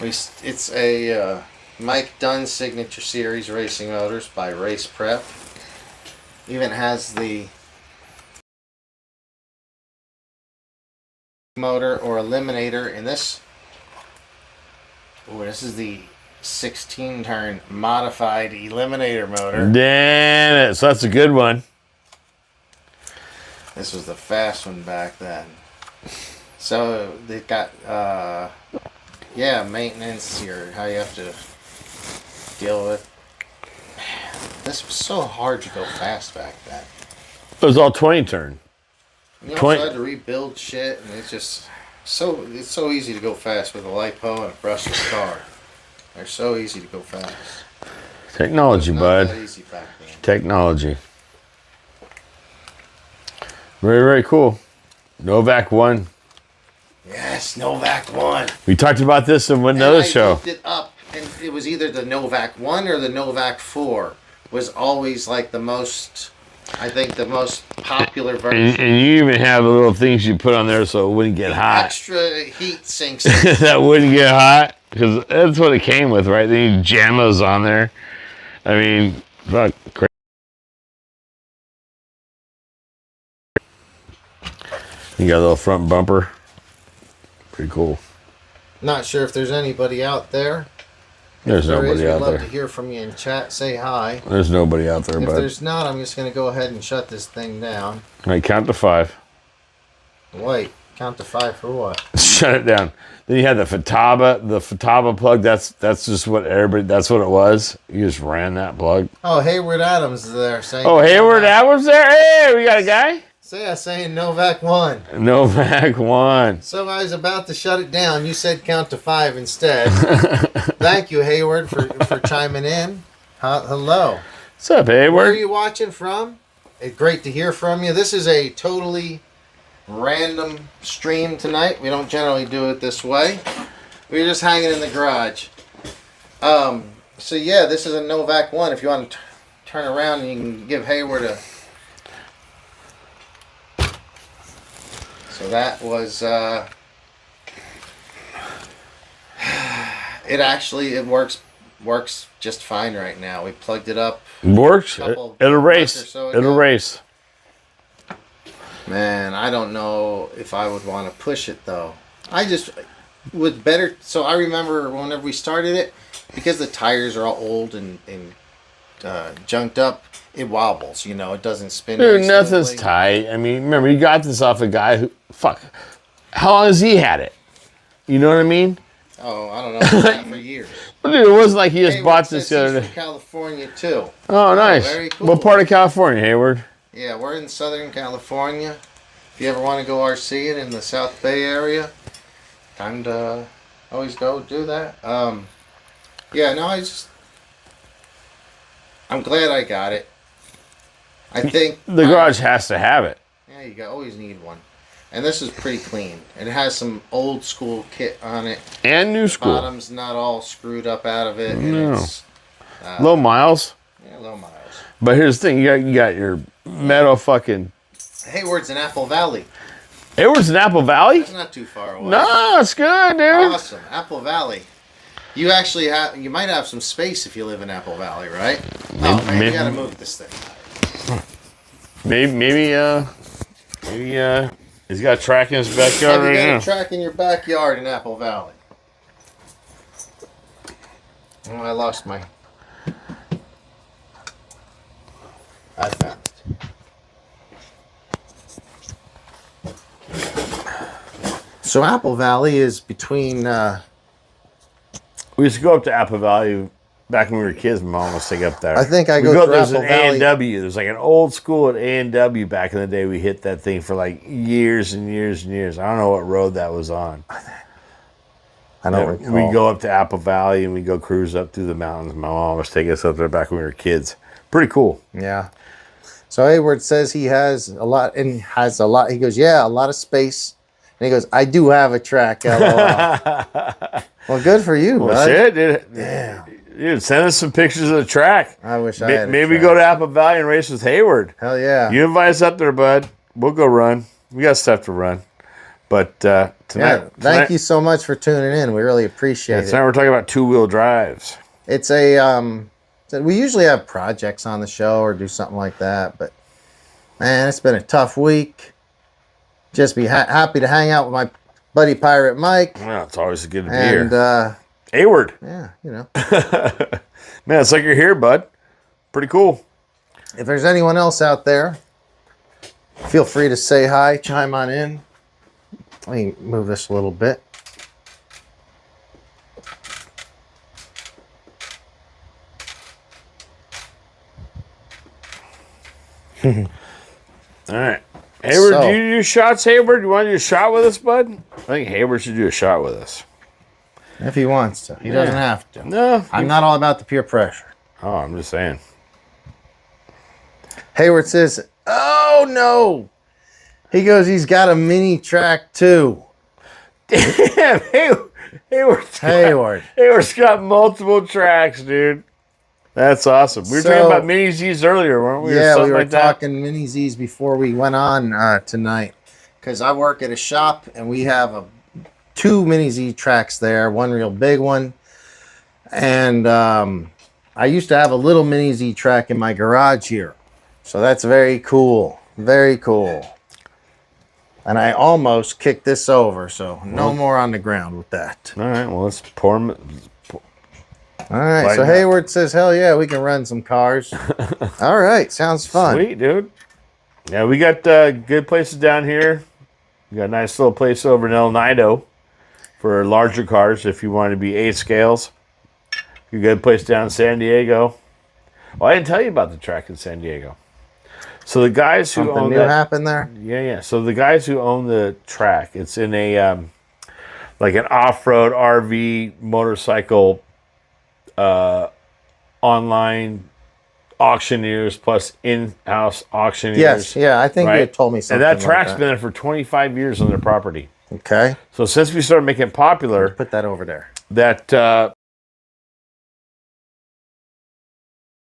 It's a Mike Dunn Signature Series Racing Motors by Race Prep. Even has the motor or eliminator in this. Oh, this is the 16-turn modified eliminator motor. Damn it. So that's a good one. This was the fast one back then. So they got maintenance here, how you have to deal with. Man, this was so hard to go fast back then. It was all 20-turn. You also had to rebuild shit, and it's just it's so easy to go fast with a LiPo and a brushless car. They're so easy to go fast. Technology, bud. That easy back then. Technology. Very, very cool. Novak 1. Yes, Novak 1. We talked about this in another show. I looked it up, and it was either the Novak 1 or the Novak 4 was always like the most, I think, the most popular version. And you even have the little things you put on there so it wouldn't get hot. Extra heat sinks. That wouldn't get hot. Because that's what it came with, right? Then you jam those on there. I mean, fuck. Crazy. You got a little front bumper. Pretty cool. Not sure if there's anybody out there. There's nobody out We'd there. love to hear from you in chat. Say hi. There's nobody out there, If bud. there's not, I'm just going to go ahead and shut this thing down. All right, count to 5. Wait, count to 5 for what? Shut it down. Then you had the Fataba plug. That's just what everybody. That's what it was. You just ran that plug. Oh, Hayward Adams is there saying. Oh, Hayward Adams there. Hey, we got a guy. Saying Novak 1. Novak 1. So I was about to shut it down. You said count to 5 instead. Thank you, Hayward, for chiming in. Hello. What's up, Hayward? Where are you watching from? It's great to hear from you. This is a totally random stream tonight. We don't generally do it this way. We're just hanging in the garage. So yeah, this is a Novak 1. If you want to turn around and you can give Hayward a... So that was, it works just fine right now. We plugged it up. Works. It'll race. It'll race. Man, I don't know if I would want to push it though. I just would better. So I remember whenever we started it, because the tires are all old and junked up, it wobbles. You know, it doesn't spin. Dude, nothing's tight. I mean, remember, you got this off a guy who, how long has he had it? You know what I mean? Oh, I don't know. It's been for years. But dude, it wasn't like he just bought this the other day. From California too. Oh, nice. Very cool. What part of California, Hayward? Yeah, we're in Southern California. If you ever want to go RC it in the South Bay area, time to always go do that. Yeah, no, I'm glad I got it. I think the garage has to have it. Yeah, you always need one. And this is pretty clean. It has some old school kit on it. And new school. The bottom's not all screwed up out of it. No. And it's, low miles. Yeah, low miles. But here's the thing, you got your metal fucking... Hayward's in Apple Valley. Hayward's in Apple Valley? That's not too far away. No, it's good, dude. Awesome. Apple Valley. You actually you might have some space if you live in Apple Valley, right? Maybe you gotta move this thing. Maybe he's got a track in his backyard right now. You got a track in your backyard in Apple Valley. Oh, I lost my... I found it. So Apple Valley is between We used to go up to Apple Valley back when we were kids. My mom was take up there. I think I we go through There's Apple an Valley. A&W. There's like an old school at A&W back in the day. We hit that thing for like years and years and years. I don't know what road that was on. I don't recall. We go up to Apple Valley and we go cruise up through the mountains. My mom was taking us up there back when we were kids. Pretty cool. Yeah. So Hayward says he has a lot, and has a lot. He goes, yeah, a lot of space. And he goes, I do have a track, LOL. Well, good for you, bud. Shit, dude. Damn. Dude, send us some pictures of the track. I wish I had a Maybe track. go to Apple Valley and race with Hayward. Hell yeah. You invite us up there, bud. We'll go run. We got stuff to run. But tonight, thank you so much for tuning in. We really appreciate it. Tonight we're talking about two-wheel drives. It's a we usually have projects on the show or do something like that, but man, it's been a tough week. Just be happy to hang out with my buddy Pirate Mike. Well, it's always good to be and here. Hayward. Yeah, you know. Man, it's like you're here, bud. Pretty cool. If there's anyone else out there, feel free to say hi, chime on in. Let me move this a little bit. All right. Hayward, do you do shots, Hayward? You want to do a shot with us, bud? I think Hayward should do a shot with us. If he wants to. He doesn't have to. No. I'm not all about the peer pressure. Oh, I'm just saying. Hayward says, oh, no. He goes, he's got a mini track, too. Damn, Hayward's got multiple tracks, dude. That's awesome. We were talking about mini Z's earlier, weren't we? Yeah, we were talking mini Z's before we went on tonight. Because I work at a shop, and we have two mini Z tracks there, one real big one. And I used to have a little mini Z track in my garage here. So that's very cool. Very cool. And I almost kicked this over, so no more on the ground with that. All right, well, let's pour them. All right, so Hayward says, hell yeah, we can run some cars. All right, sounds fun. Sweet, dude. Yeah, we got good places down here. We got a nice little place over in El Nido for larger cars if you want to be 8 scales. You got a place down in San Diego. Well, I didn't tell you about the track in San Diego. So the guys who Something own new happened there? Yeah. So the guys who own the track, it's in a like an off-road RV motorcycle online auctioneers plus in-house auctioneers. Yes, yeah, I think you had told me something. And that track's been there for 25 years on their property. Okay. So since we started making it popular, put that over there. That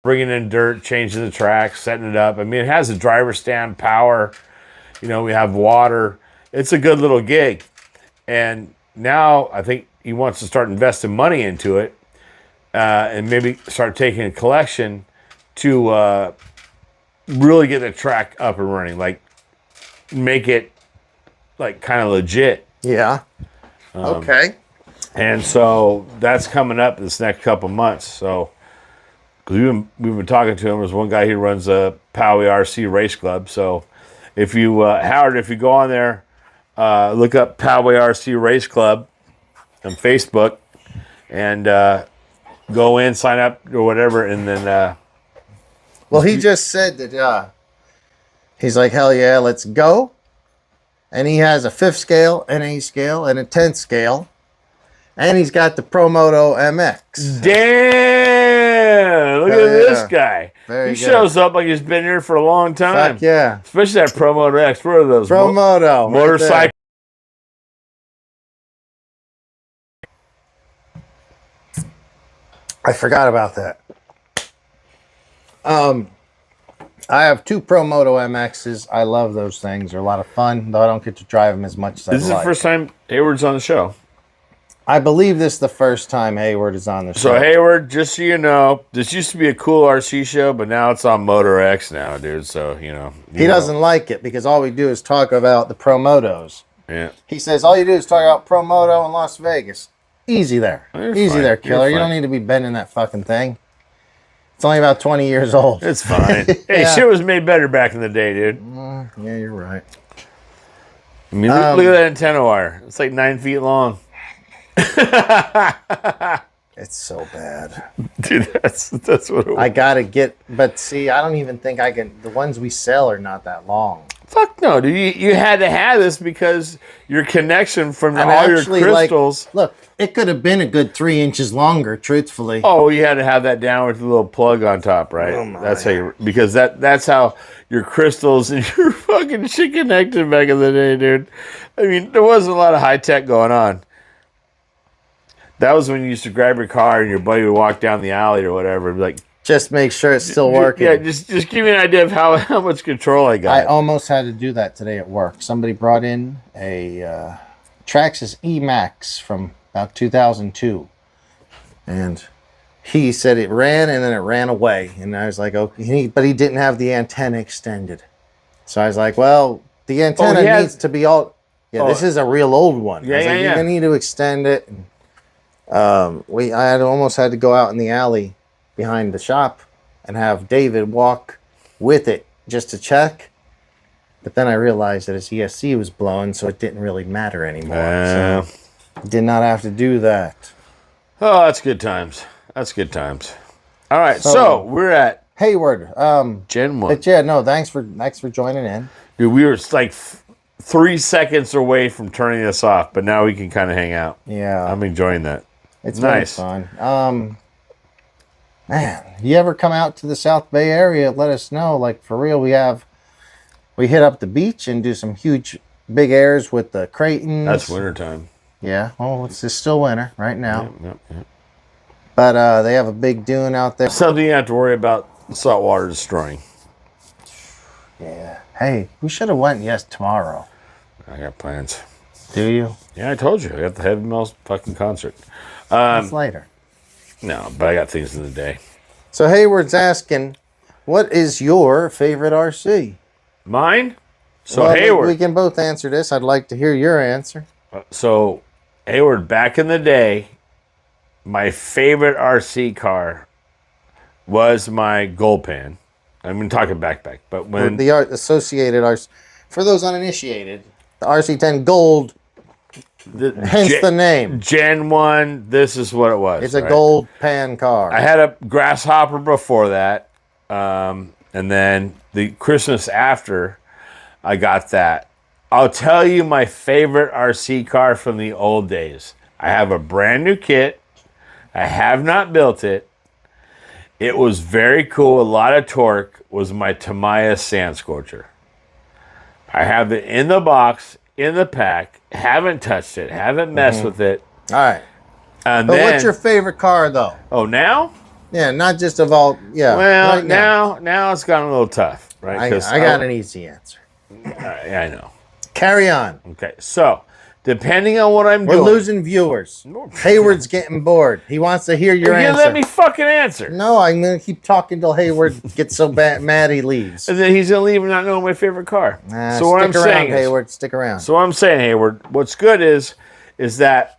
bringing in dirt, changing the track, setting it up. I mean, it has a driver stand, power. You know, we have water. It's a good little gig. And now I think he wants to start investing money into it and maybe start taking a collection to really get the track up and running. Like, make it, like, kind of legit. Yeah. Okay. And so that's coming up this next couple months. So, because we've been talking to him. There's one guy who runs a Poway RC Race Club. So, if you Howard, if you go on there, look up Poway RC Race Club on Facebook, and go in, sign up or whatever, and then. Well, he just said that he's like, hell yeah, let's go. And he has a 5th scale, an 8th scale, and a 10th scale. And he's got the Promoto MX. Damn! Look at this guy. He shows up like he's been here for a long time. Fuck yeah. Especially that Promoto X. What are those? Promoto. Motorcycle. I forgot about that. I have 2 Promoto MXs. I love those things. They're a lot of fun, though I don't get to drive them as much as I like. This is the first time Hayward's on the show. I believe this is the first time Hayward is on the show. So, Hayward, just so you know, this used to be a cool RC show, but now it's on Motor X now, dude. So, you know. He doesn't like it because all we do is talk about the Promotos. Yeah. He says, all you do is talk about Promoto in Las Vegas. Easy there. Easy there, killer. You don't need to be bending that fucking thing. It's only about 20 years old. It's fine. Hey, shit was made better back in the day, dude. Yeah, you're right. I mean, look at that antenna wire. It's like 9 feet long. It's so bad. Dude, that's what it was. I gotta get, but see, I don't even think I can. The ones we sell are not that long. Fuck no, dude. You had to have this because your connection from And all actually, your crystals. look, it could have been a good 3 inches longer, truthfully. Oh, you had to have that down with the little plug on top, right? Oh my. That's how because that's how your crystals and your fucking shit connected back in the day, dude. I mean, there wasn't a lot of high tech going on. That was when you used to grab your car and your buddy would walk down the alley or whatever and be like, just make sure it's still working. Yeah, just give me an idea of how much control I got. I almost had to do that today at work. Somebody brought in a Traxxas E-Max from about 2002. And he said it ran and then it ran away. And I was like, okay, but he didn't have the antenna extended. So I was like, well, the antenna needs to be all... Yeah, this is a real old one. Yeah, I was like, you're going to need to extend it. And, I almost had to go out in the alley behind the shop and have David walk with it just to check. But then I realized that his ESC was blowing, so it didn't really matter anymore. So did not have to do that. Oh, that's good times. That's good times. All right, so we're at Hayward. Gen 1. But yeah, no, thanks for joining in. Dude, we were like 3 seconds away from turning this off, but now we can kind of hang out. Yeah. I'm enjoying that. It's nice. Fun. Man, you ever come out to the South Bay area, let us know. Like, for real, we hit up the beach and do some huge, big airs with the Creightons. That's wintertime. Yeah. Oh, it's still winter right now. Yep. But they have a big dune out there. Something you have to worry about salt water destroying. Yeah. Hey, we should have went tomorrow. I got plans. Do you? Yeah, I told you. I got the Heavy Metal fucking concert. That's later. No, but I got things in the day. So Hayward's asking, what is your favorite RC? Mine? So well, Hayward. We can both answer this. I'd like to hear your answer. So Hayward, back in the day, my favorite RC car was my Gold Pan. I'm talking backpack, but when the associated RC, for those uninitiated, the RC10 Gold. Hence the name. Gen 1, this is what it was. It's a Gold Pan car. I had a Grasshopper before that. And then the Christmas after, I got that. I'll tell you my favorite RC car from the old days. I have a brand new kit. I have not built it. It was very cool. A lot of torque. Was my Tamiya Sand Scorcher. I have it in the box. In the pack, haven't touched it, haven't messed with it. All right. And but then, what's your favorite car, though? Oh, now? Yeah, not just of all. Yeah. Well, right now it's gotten a little tough, right? I got an easy answer. Yeah, I know. Carry on. Okay, so depending on what I'm We're doing, losing viewers. Hayward's getting bored. He wants to hear your answer. Let me fucking answer. No, I'm gonna keep talking till Hayward gets so mad he leaves. And then he's gonna leave and not know my favorite car. So what I'm saying, Hayward, stick around. So what I'm saying, Hayward, what's good is that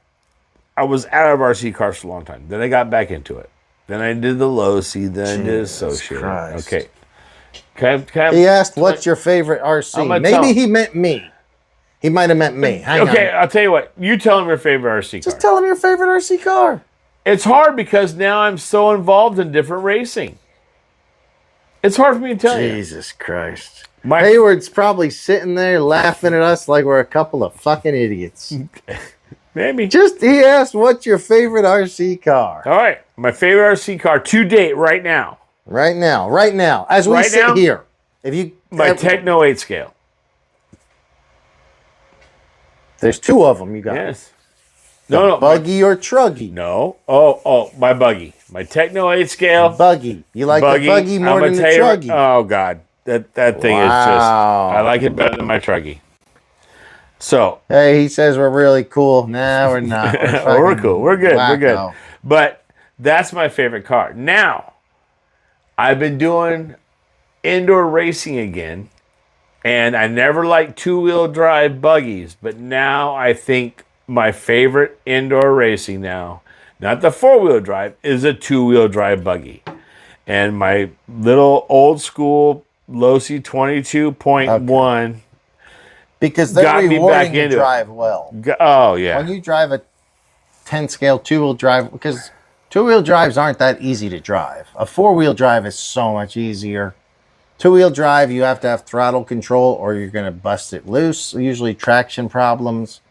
I was out of RC cars for a long time. Then I got back into it. Then I did the low C. Then I did associated. Okay. He asked, "What's your favorite RC?" Maybe he meant me. He might have meant me. Hang on. I'll tell you what. You tell him your favorite RC car. Just tell him your favorite RC car. It's hard because now I'm so involved in different racing. It's hard for me to tell you. Jesus Christ. Hayward's probably sitting there laughing at us like we're a couple of fucking idiots. Maybe. He asked, what's your favorite RC car? All right. My favorite RC car to date right now. Right now. As we sit here. My Techno 8 scale. There's two of them, you guys. Yes. No. Buggy or Truggy? No. Oh, my Buggy. My Techno 8 scale. Buggy. You like the Buggy more than the Truggy? Oh, God. That thing is just... I like it better than my Truggy. So... Hey, he says we're really cool. Nah, we're not. We're cool. We're good. Wacko. We're good. But that's my favorite car. Now, I've been doing indoor racing again. And I never liked two-wheel drive buggies, but now I think my favorite indoor racing now, not the four-wheel drive, is a two-wheel drive buggy. And my little old school Losi 22.1 because they're rewarding to drive well. Oh, yeah. When you drive a 10 scale two-wheel drive, because Two-wheel drives aren't that easy to drive. A four-wheel drive is so much easier. Two-wheel drive, you have to have throttle control or you're going to bust it loose. Usually traction problems.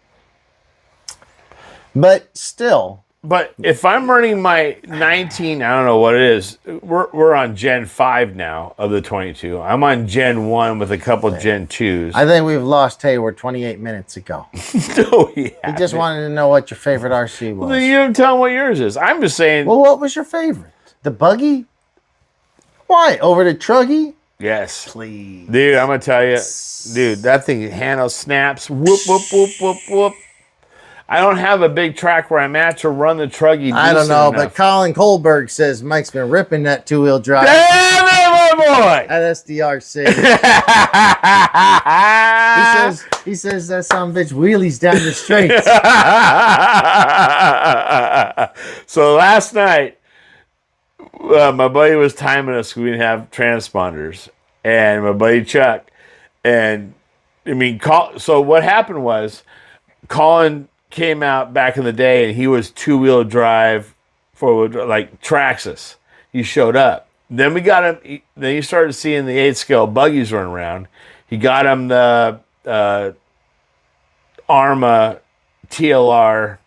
But still. But if I'm running my 19, I don't know what it is. We're on Gen 5 now of the 22. I'm on Gen 1 with a couple Gen 2s. I think we've lost Hayward 28 minutes ago. No, yeah. He just wanted to know what your favorite RC was. Well, you don't tell him what yours is. I'm just saying. Well, what was your favorite? The Buggy? Why? Over the Truggy? Yes. Please. Dude, I'm going to tell you. Dude, that thing handle snaps. Whoop, whoop, whoop, whoop, whoop. I don't have a big track where I'm at to run the Truggy. I don't know, enough. but Colin Kohlberg says Mike's been ripping that two-wheel drive. Damn it, my boy! At SDRC. he says that some bitch wheelies down the straight. So last night, my buddy was timing us. We didn't have transponders, and my buddy Chuck, and I mean, so what happened was, Colin came out back in the day, and he was two-wheel drive, four-wheel drive, like Traxxas. He showed up. Then we got him. Then you started seeing the 8-scale buggies run around. He got him the Arrma TLR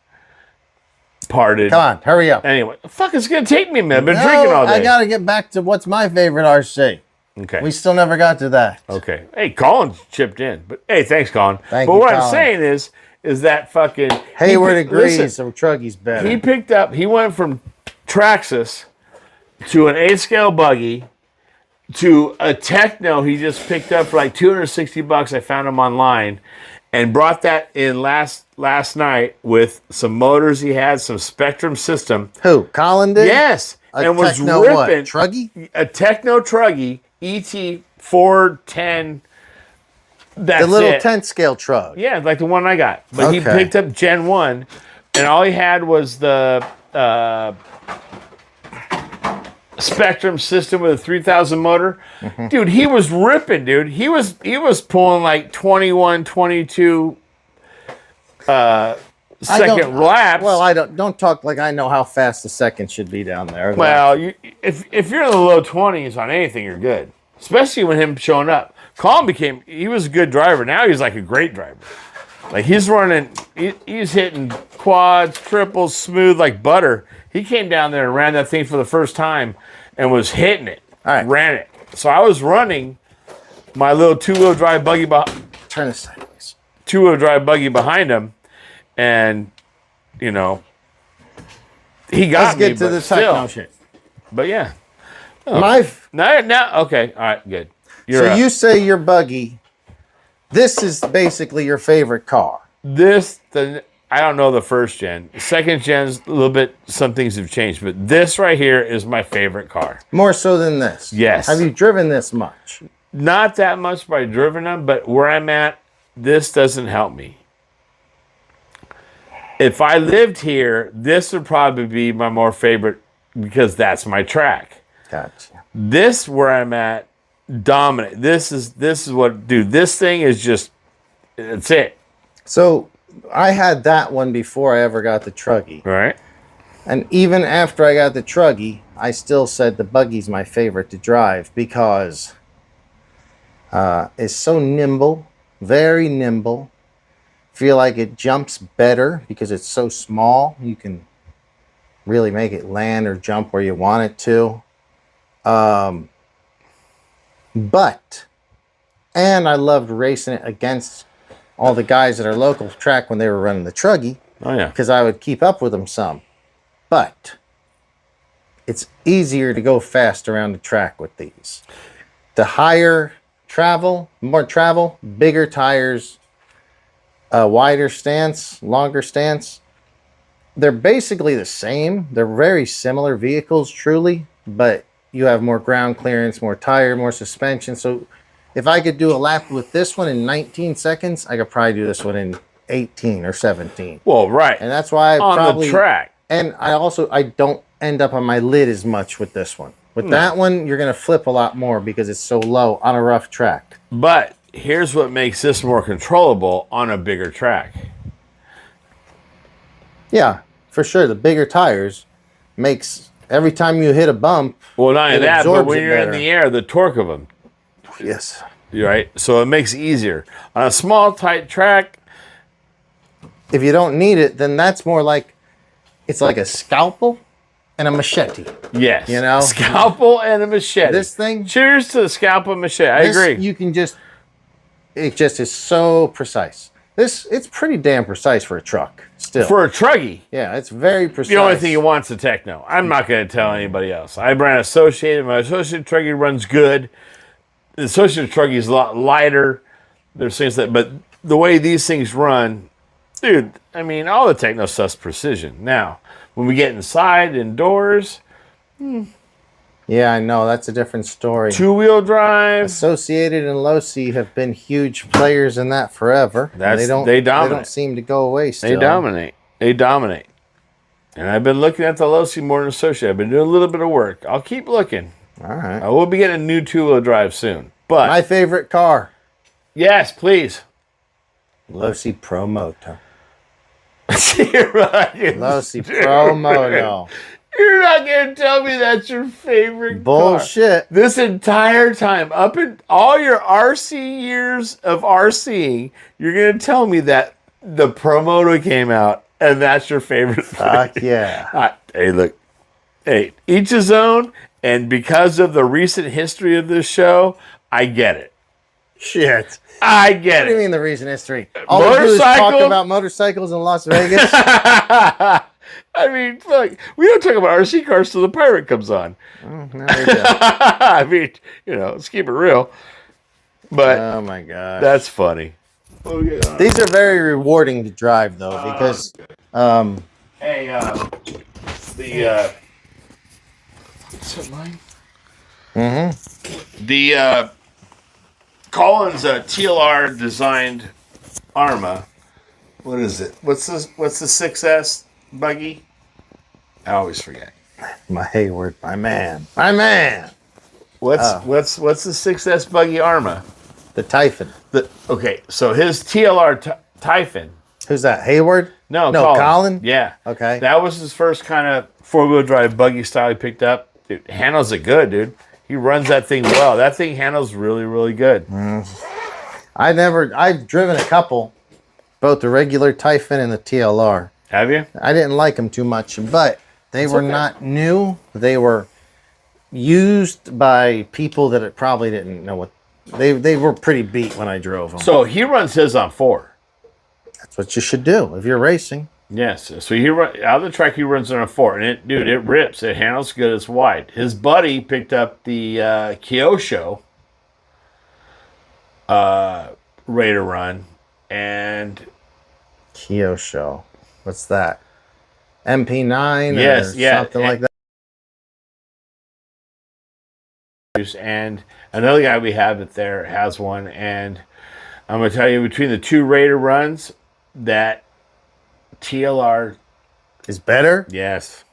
parted. Come on, hurry up. Anyway, fuck, it's gonna take me a minute. I've been drinking all day. I gotta get back to what's my favorite RC. Okay. We still never got to that. Okay. Hey, Colin chipped in, but hey, thanks, Colin. Thank but you, what Colin. I'm saying is that fucking Hayward agrees, so Truggy's better. He went from Traxxas to an 8-scale buggy to a Techno he just picked up for like $260. I found him online and brought that in last night with some motors he had, some Spectrum system. Who? Colin did? Yes. And was Techno ripping. What? Truggy? A Techno Truggy ET 410. That's the little it. 10-scale truck. Yeah, like the one I got. But he picked up Gen 1, and all he had was the Spectrum system with a 3000 motor. Mm-hmm. Dude, he was ripping, dude. He was pulling like 21, 22 second laps. Well, I don't talk like I know how fast the second should be down there. Well, if you're in the low 20s on anything, you're good. Especially when him showing up. Colin he was a good driver. Now he's like a great driver. Like he's running, he's hitting quads, triples, smooth like butter. He came down there and ran that thing for the first time and was hitting it. All right. Ran it. So I was running my little two-wheel drive buggy Turn this sideways. Two-wheel drive buggy behind him, and he got me. Let's get to the techno shit. But yeah. Oh. Now, okay. All right, good. You say your buggy, this is basically your favorite car. I don't know the first gen. The second gen's a little bit, some things have changed, but this right here is my favorite car. More so than this? Yes. Have you driven this much? Not that much by driven them, but where I'm at, this doesn't help me. If I lived here, this would probably be my more favorite because that's my track. Gotcha. This where I'm at, dominant. This is what, dude. This thing is just, it's it. So I had that one before I ever got the Truggy. Right. And even after I got the Truggy, I still said the Buggy's my favorite to drive because it's so nimble, very nimble. Feel like it jumps better because it's so small. You can really make it land or jump where you want it to. And I loved racing it against all the guys at our local track when they were running the Truggy. Oh, yeah. Because I would keep up with them some. But it's easier to go fast around the track with these. The higher travel, more travel, bigger tires, wider stance, longer stance. They're basically the same. They're very similar vehicles, truly, but you have more ground clearance, more tire, more suspension. So if I could do a lap with this one in 19 seconds, I could probably do this one in 18 or 17. Well, right. And that's why on the track. And I don't end up on my lid as much with this one. With that one, you're going to flip a lot more because it's so low on a rough track. But here's what makes this more controllable on a bigger track. Yeah, for sure. The bigger tires. makes every time you hit a bump. Well, not only that, but absorbs when it you're in better. the air, the torque of them, Yes. right? So it makes it easier. On a small, tight track, If you don't need it, then that's more like it's like a scalpel and a machete. yes. You know? Scalpel and a machete. This thing, Cheers to the scalpel and machete. I agree. You can just, it just is so precise. It's pretty damn precise for a truck still. For a truggy, Yeah, it's very precise. the only thing you want is a techno. I'm not going to tell anybody else. I ran Associated. My Associated truggy runs good. The Associated truggy is a lot lighter. There's things that, but the way these things run, dude, I mean, all the techno stuff's precision. Now, when we get inside, indoors, Yeah, I know. That's a different story. two-wheel drive, Associated and Losi have been huge players in that forever. They dominate. They don't seem to go away still. they dominate. They dominate. And I've been looking at the Losi more than Associated. I've been doing a little bit of work. I'll keep looking. All right. I will be getting a new two-wheel drive soon. But, My favorite car, yes, please. Losi Pro Moto. You're right. Losi Pro Moto. You're not going to tell me that's your favorite car. Bullshit. This entire time, up in all your RC years of RCing, you're going to tell me that the Promoto came out and that's your favorite thing. Fuck yeah. Hey, look. Hey, each his own. And because of the recent history of this show, I get it. Shit. I get What do you it. mean the recent history? All we do is talk Motorcycle? about motorcycles in Las Vegas. I mean, look, we don't talk about RC cars till the pirate comes on. No, we don't. I mean, let's keep it real. But Oh my god. that's funny. These are very rewarding to drive though because Hey, is that mine? mhm. The Collins TLR designed Arrma. What is it? What's the 6S buggy? I always forget. My Hayward, my man. My man. What's the 6S buggy Arrma? The Typhon. Okay, so his TLR Typhon. Who's that? Hayward? No, Colin? Yeah. Okay. That was his first kind of four-wheel drive buggy style he picked up. Dude, handles it good, dude. He runs that thing well. That thing handles really, really good. I've driven a couple, both the regular Typhon and the TLR. Have you? I didn't like them too much, but they were okay. not new. They were used by people that probably didn't know what they were pretty beat when I drove them. So he runs his on 4. That's what you should do if you're racing. Yes. So he out of the track he runs on a 4, and it rips. It handles good. It's wide. His buddy picked up the Kyosho Raider run, and Kyosho. What's that? MP9 Yes, or yeah, something like that. and another guy we have it there has one, and I'm gonna tell you, between the two Raider runs, that TLR, Is better yes,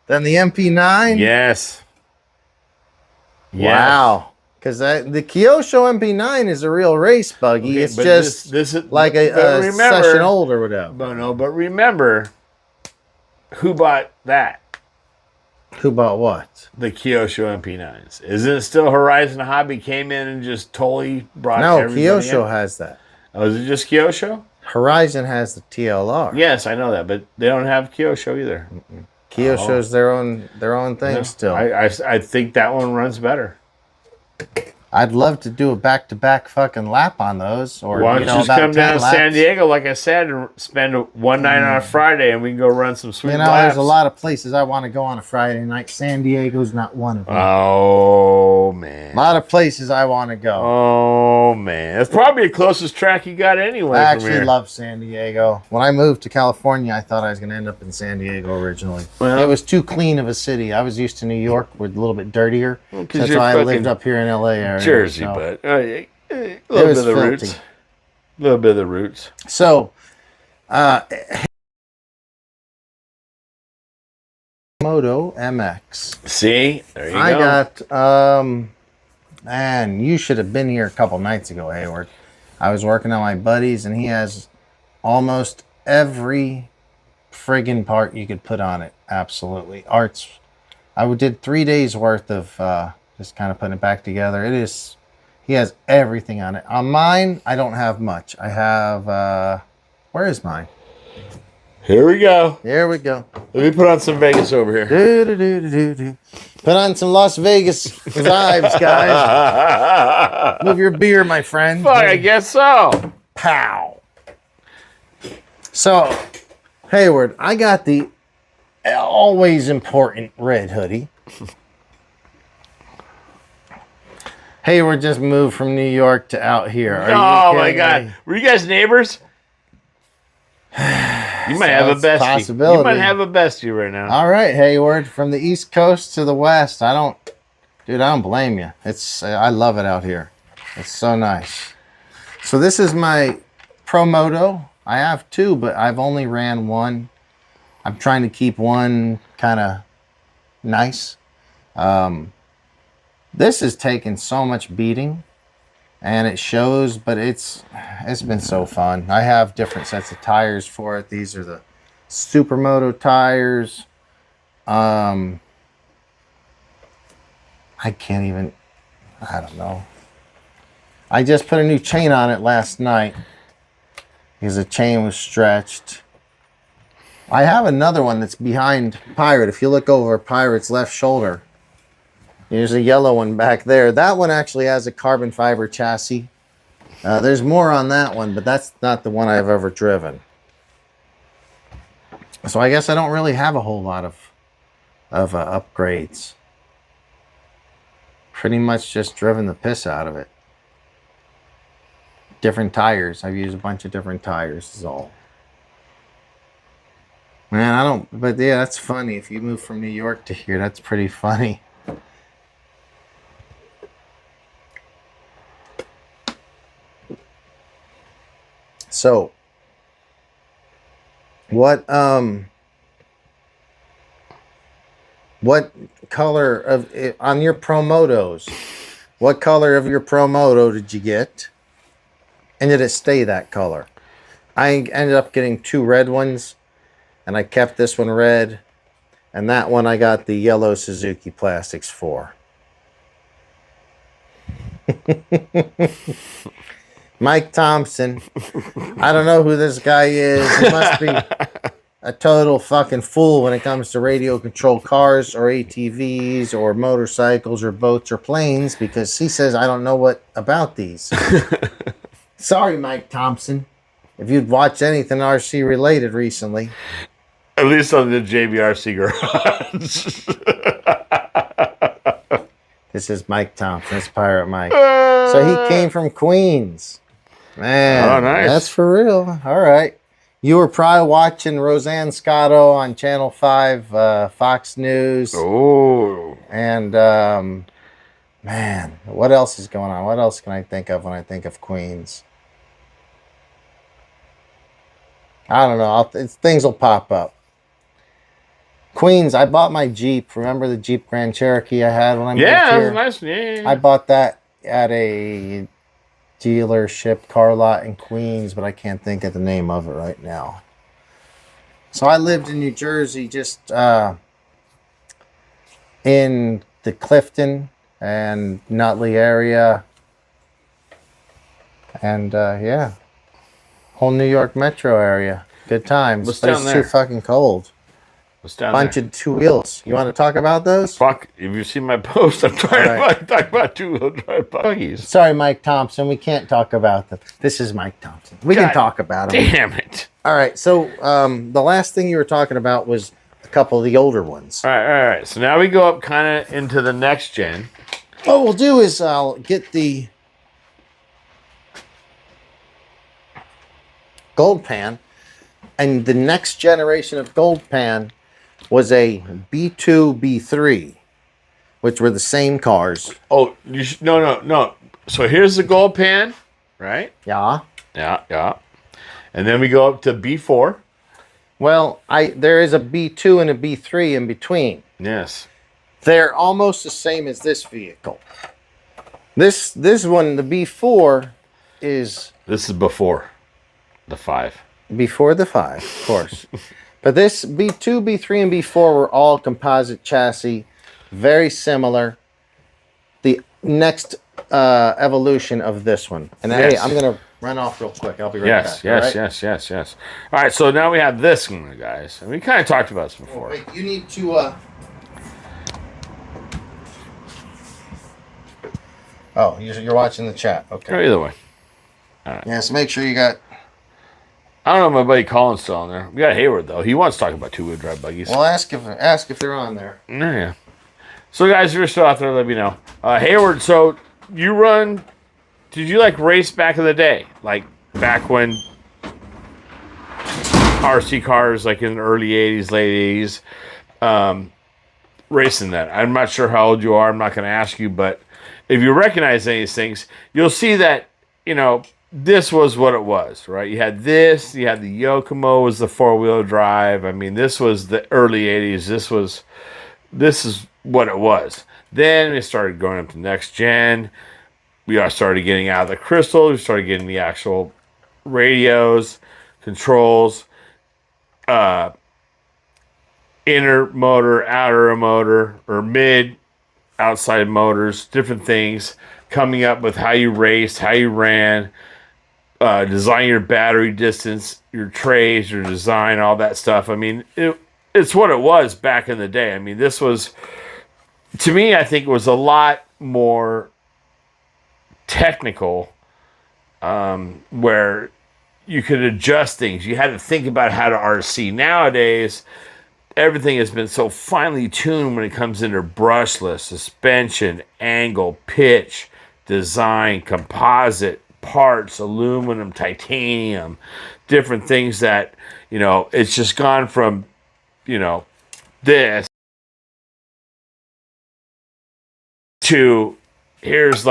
than the MP9? yes, Wow. Because the Kyosho MP9 is a real race buggy. Okay, it's but just this is like a session old or whatever. But remember, who bought that? Who bought what? The Kyosho MP9s. Isn't it still Horizon Hobby came in and just totally brought No, everybody Kyosho in? has that. Oh, is it just Kyosho? Horizon has the TLR. Yes, I know that, but they don't have Kyosho either. Kyosho's their own thing No, still. I think that one runs better. I'd love to do a back-to-back fucking lap on those. Or, Why don't you just about come 10 down to laps. San Diego, like I said, and spend one night on a Friday, and we can go run some sweet laps. There's a lot of places I want to go on a Friday night. San Diego's not one of them. Oh, man. A lot of places I want to go. Oh, man. That's probably the closest track you got anyway. I from actually here. love San Diego. When I moved to California, I thought I was going to end up in San Diego originally. Well- It was too clean of a city. I was used to New York, where it's a little bit dirtier. 'cause That's you're why I fucking lived up here in LA area. Jersey, so. but a little was bit of the filthy. roots. A little bit of the roots. So, Moto MX. See? There you I go. got, man, you should have been here a couple nights ago, Hayward. I was working on my buddies, and he has almost every friggin' part you could put on it. Absolutely. Art's. I did 3 days worth of just kind of putting it back together. It is. He has everything on it. On mine, I don't have much. I have. Where is mine? Here we go. There we go. Let me put on some Vegas over here. Put on some Las Vegas vibes, guys. Move your beer, my friend. Fuck, I guess so. Pow. So, Hayward, I got the always important red hoodie. Hayward just moved from New York to out here. Oh my God. Were you guys neighbors? You might have a bestie. Possibility. You might have a bestie right now. All right, Hayward, from the East Coast to the West. I don't blame you. I love it out here. It's so nice. So this is my Pro Moto. I have two, but I've only ran one. I'm trying to keep one kind of nice. This has taken so much beating, and it shows, but it's been so fun. I have different sets of tires for it. These are the Supermoto tires. I don't know. I just put a new chain on it last night because the chain was stretched. I have another one that's behind Pirate. If you look over Pirate's left shoulder, there's a yellow one back there. That one actually has a carbon fiber chassis. There's more on that one, but that's not the one I've ever driven. So I guess I don't really have a whole lot of upgrades. Pretty much just driven the piss out of it. Different tires. I've used a bunch of different tires is all. Man, but yeah, that's funny. If you move from New York to here, that's pretty funny. So, what color of on your Pro Motos? What color of your Pro Moto did you get? And did it stay that color? I ended up getting two red ones, and I kept this one red, and that one I got the yellow Suzuki Plastics for. Mike Thompson. I don't know who this guy is. He must be a total fucking fool when it comes to radio controlled cars or ATVs or motorcycles or boats or planes, because he says I don't know what about these. Sorry, Mike Thompson. If you'd watched anything RC related recently. At least on the JBRC garage. This is Mike Thompson. It's Pirate Mike. So he came from Queens. Man, oh, nice. That's for real. All right. You were probably watching Roseanne Scotto on Channel 5, Fox News. Oh. And, man, what else is going on? What else can I think of when I think of Queens? I don't know. Things will pop up. Queens, I bought my Jeep. Remember the Jeep Grand Cherokee I had when I moved here? Yeah, that was nice. Yeah. I bought that at a dealership car lot in Queens, but I can't think of the name of it right now. So I lived in New Jersey, just in the Clifton and Nutley area, and yeah, whole New York metro area. Good times. What's but down it's there? too fucking cold. What's down Bunch there? of two wheels. You want to talk about those? Fuck, if you see my post, I'm trying to talk about two-wheel drive buggies. Sorry, Mike Thompson. We can't talk about them. This is Mike Thompson. We can talk about him. Damn it. All right. So the last thing you were talking about was a couple of the older ones. All right. So now we go up kind of into the next gen. What we'll do is I'll get the Gold Pan, and the next generation of Gold Pan was a B2, B3, which were the same cars. Oh, no. So here's the gold pan, right? Yeah. Yeah. And then we go up to B4. Well, there is a B2 and a B3 in between. Yes. They're almost the same as this vehicle. This one, the B4, is... This is before the 5. Before the 5, of course. But this B2, B3, and B4 were all composite chassis, very similar. The next evolution of this one. And hey, I'm going to run off real quick. I'll be right back. Yes. All right, so now we have this one, guys. And we kind of talked about this before. Wait, you need to... Oh, you're watching the chat. Okay. Or either way. All right. Yeah, so make sure you got... I don't know if my buddy Colin's still on there. We got Hayward, though. He wants to talk about two-wheel drive buggies. Well, ask if they're on there. Yeah. So, guys, if you're still out there, let me know. Hayward, so you run... Did you, race back in the day? Like, back when RC cars, in the early 80s, late 80s, racing that. I'm not sure how old you are. I'm not going to ask you, but if you recognize any of these things, you'll see that, this was what it was, right? You had this, you had the Yokomo was the four-wheel drive. I mean, this was the early 80s. This is what it was. Then we started going up to next gen. We started getting out of the crystal. We started getting the actual radios, controls, inner motor, outer motor, or mid, outside motors, different things, coming up with how you raced, how you ran, design your battery distance, your trays, your design, all that stuff. I mean, it's what it was back in the day. I mean, this was, to me, I think it was a lot more technical, where you could adjust things. You had to think about how to RC. Nowadays, everything has been so finely tuned when it comes into brushless, suspension, angle, pitch, design, composite, parts, aluminum, titanium, different things that, it's just gone from, this to here's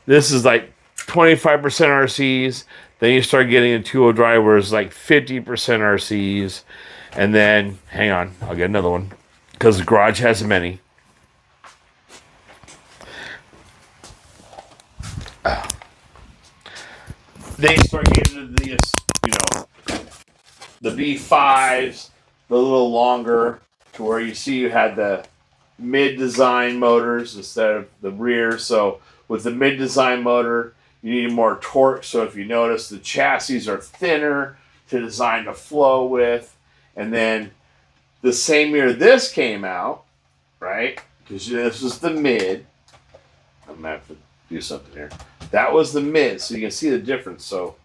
this is 25% RCs. Then you start getting a two-wheel drive where it's 50% RCs. And then, hang on, I'll get another one because the garage has many. They start getting into these, the B5s, the little longer, to where you had the mid-design motors instead of the rear. So with the mid-design motor, you need more torque. So if you notice, the chassis are thinner to design to flow with. And then the same year this came out, right? Because this was the mid. I'm going to have to do something here. That was the mid, so you can see the difference. So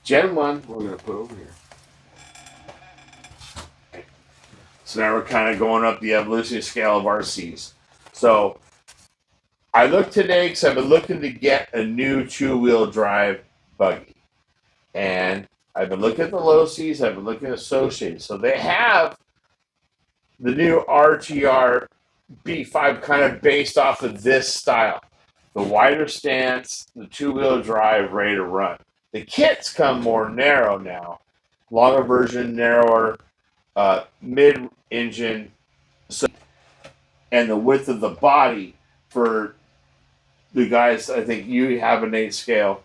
Gen 1, we're going to put over here. Okay. So now we're kind of going up the evolutionary scale of RCs. So I looked today because I've been looking to get a new two-wheel drive buggy. And I've been looking at the low Cs. I've been looking at associated. So they have the new RTR B5 kind of based off of this style. The wider stance, the two-wheel drive, ready to run. The kits come more narrow now. Longer version, narrower, mid-engine, and the width of the body for the guys, I think you have an 8 scale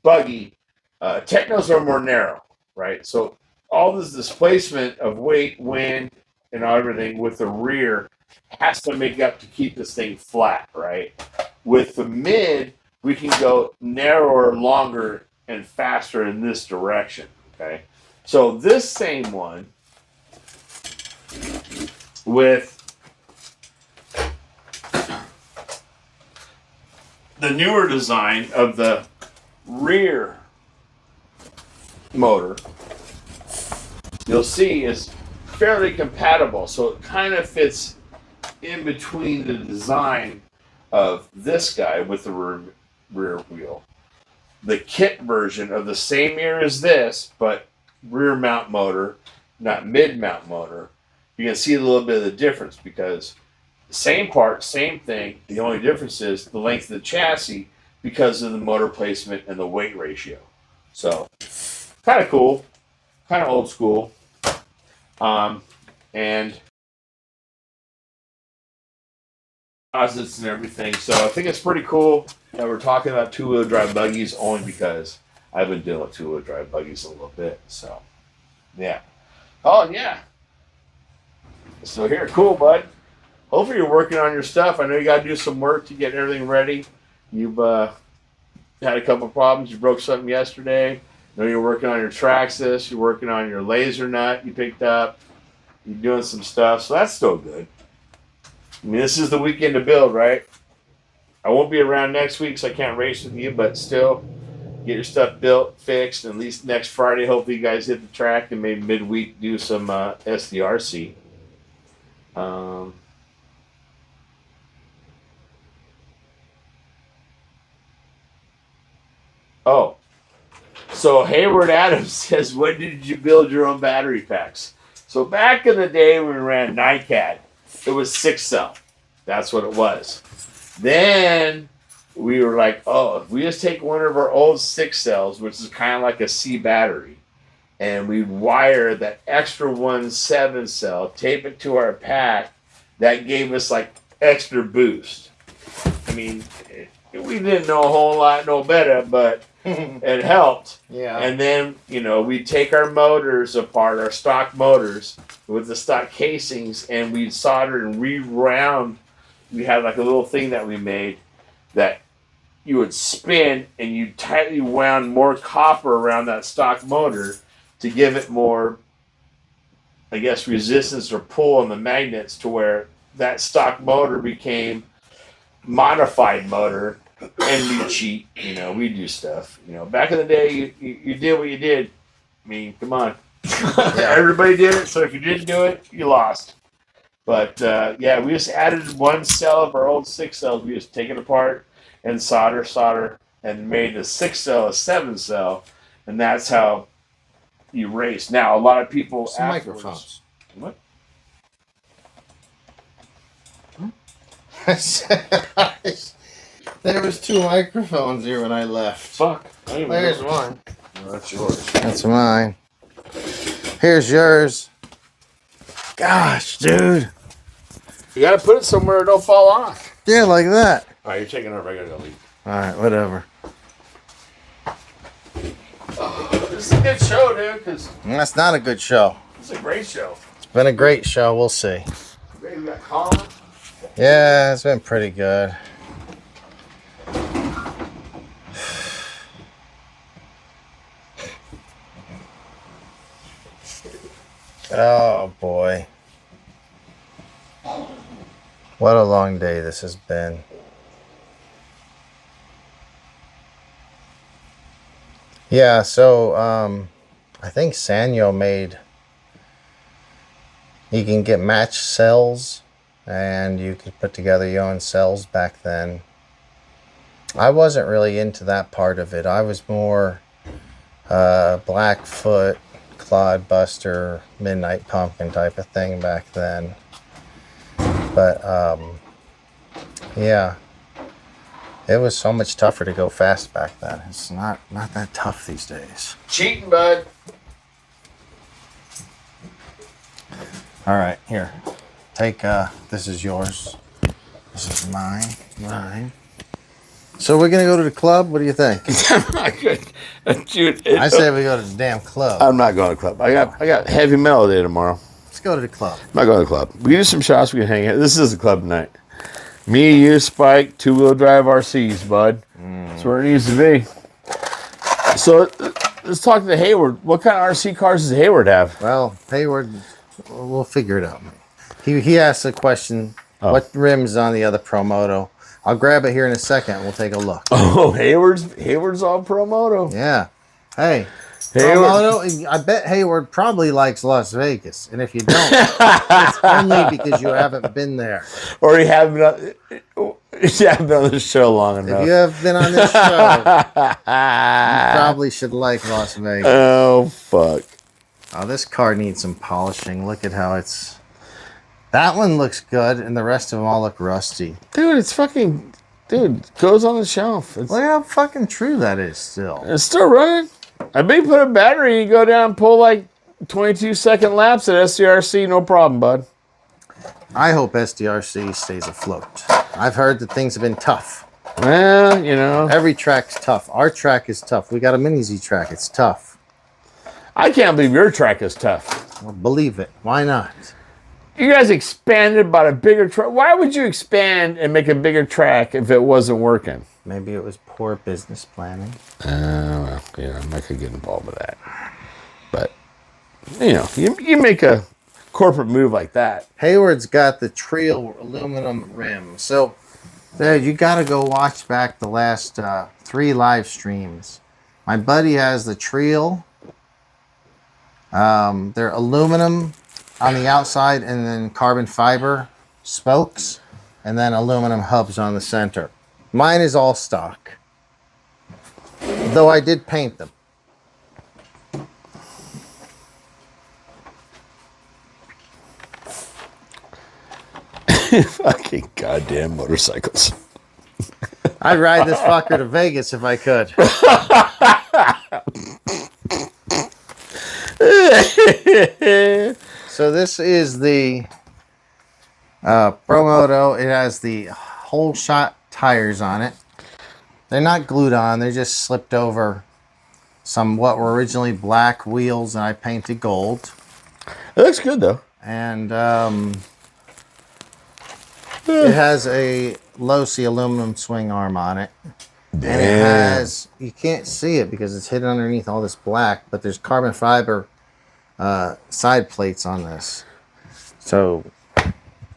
buggy. Technos are more narrow, right? So all this displacement of weight, wind, and everything with the rear has to make up to keep this thing flat, right? With the mid, we can go narrower, longer, and faster in this direction, okay? So this same one with the newer design of the rear motor, you'll see is fairly compatible. So it kind of fits in between the design of this guy with the rear wheel. The kit version of the same year as this, but rear mount motor, not mid mount motor. You can see a little bit of the difference because same part, same thing. The only difference is the length of the chassis because of the motor placement and the weight ratio. So kind of cool, kind of old school. And posits and everything. So I think it's pretty cool that we're talking about two-wheel drive buggies only because I've been dealing with two-wheel drive buggies a little bit, so yeah. Oh yeah. So here, cool, bud. Hopefully you're working on your stuff. I know you got to do some work to get everything ready. You've had a couple problems. You broke something yesterday. I know you're working on your Traxxas. You're working on your laser nut you picked up. You're doing some stuff, so that's still good. I mean, this is the weekend to build, right? I won't be around next week, so I can't race with you, but still, get your stuff built, fixed, and at least next Friday, hopefully you guys hit the track and maybe midweek do some SDRC. Oh, so Hayward Adams says, when did you build your own battery packs? So back in the day when we ran NiCad, it was 6-cell. That's what it was. Then we were like, oh, if we just take one of our old 6-cells, which is kind of like a C battery, and we wire that extra one 7-cell, tape it to our pack, that gave us like extra boost. I mean, we didn't know a whole lot, no better, but it helped. Yeah. And then, we'd take our motors apart, our stock motors, with the stock casings, and we'd solder and re-round. We had like a little thing that we made that you would spin, and you tightly wound more copper around that stock motor to give it more, I guess, resistance or pull on the magnets, to where that stock motor became modified motor. And we cheat, we do stuff. Back in the day, you did what you did. I mean, come on. Everybody did it, so if you didn't do it, you lost. But, we just added one cell of our old 6-cells. We just take it apart and solder, and made the 6-cell a 7-cell. And that's how you race. Now, a lot of people Some microphones. What? There was 2 microphones here when I left. Fuck. There's one. No, that's yours. That's mine. Here's yours. Gosh, dude. You gotta put it somewhere it don't fall off. Yeah, like that. All right, you're taking over. I gotta go leave. All right, whatever. This is a good show, dude, because That's not a good show. it's a great show. It's been a great show. We'll see. We got Colin. Yeah, it's been pretty good. Oh, boy. What a long day this has been. Yeah, so I think Sanyo made, you can get matched cells and you could put together your own cells back then. I wasn't really into that part of it. I was more Blackfoot, Clodbuster, Midnight Pumpkin type of thing back then. But yeah, it was so much tougher to go fast back then. It's not that tough these days. Cheating, bud. All right, here. Take this is yours. This is mine. So we're gonna go to the club. What do you think? Dude, I say we go to the damn club. I'm not going to the club. I got heavy metal day tomorrow. Let's go to the club. I'm not going to the club. We do some shots. We can hang out. This is the club tonight. Me, you, Spike, 2-wheel drive RCs, bud. That's where it needs to be. So let's talk to Hayward. What kind of RC cars does Hayward have? Well, Hayward, we'll figure it out. He asked a question. Oh. What rims on the other Pro Moto? I'll grab it here in a second. We'll take a look. Oh, Hayward's all Pro Moto. Yeah. Hey, Pro Moto. I bet Hayward probably likes Las Vegas, and if you don't, it's only because you haven't been there, or you haven't been on this show long enough. If you have been on this show, you probably should like Las Vegas. Oh fuck! Oh, this car needs some polishing. Look at how it's. That one looks good, and the rest of them all look rusty. Dude, it's fucking... Dude, goes on the shelf. Look how fucking true that is still. It's still running. I bet you put a battery and you go down and pull like 22-second laps at SDRC, no problem, bud. I hope SDRC stays afloat. I've heard that things have been tough. Well, you know. Every track's tough. Our track is tough. We got a Mini Z track. It's tough. I can't believe your track is tough. Well, believe it. Why not? You guys expanded, bought a bigger track. Why would you expand and make a bigger track if it wasn't working? Maybe it was poor business planning. Well, yeah, I could get involved with that. But, you know, you make a corporate move like that. Hayward's got the Trio aluminum rim. So, dude, you got to go watch back the last 3 live streams. My buddy has the Trio. They're aluminum on the outside and then carbon fiber spokes and then aluminum hubs on the center. Mine is all stock, though I did paint them. Fucking goddamn motorcycles. I'd ride this fucker to Vegas if I could. So this is the Promoto. It has the whole shot tires on it. They're not glued on. They're just slipped over some what were originally black wheels, and I painted gold. It looks good though. And it has a Losi aluminum swing arm on it. Damn. And it has, you can't see it because it's hidden underneath all this black, but there's carbon fiber side plates on this. So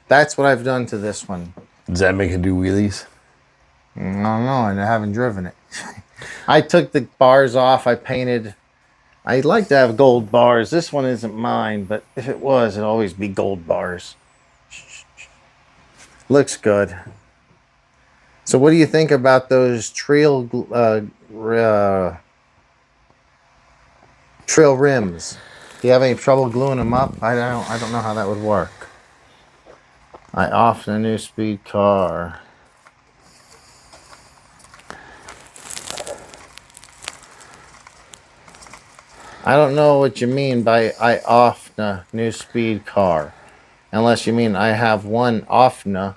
that's what I've done to this one. Does that make it do wheelies? I don't know, and I haven't driven it. I took the bars off. I painted. I'd like to have gold bars. This one isn't mine, but if it was, it'd always be gold bars. Looks good. So what do you think about those trail rims? Do you have any trouble gluing them up? I don't know how that would work. I off the new speed car. I don't know what you mean by I off the new speed car. Unless you mean I have one Offna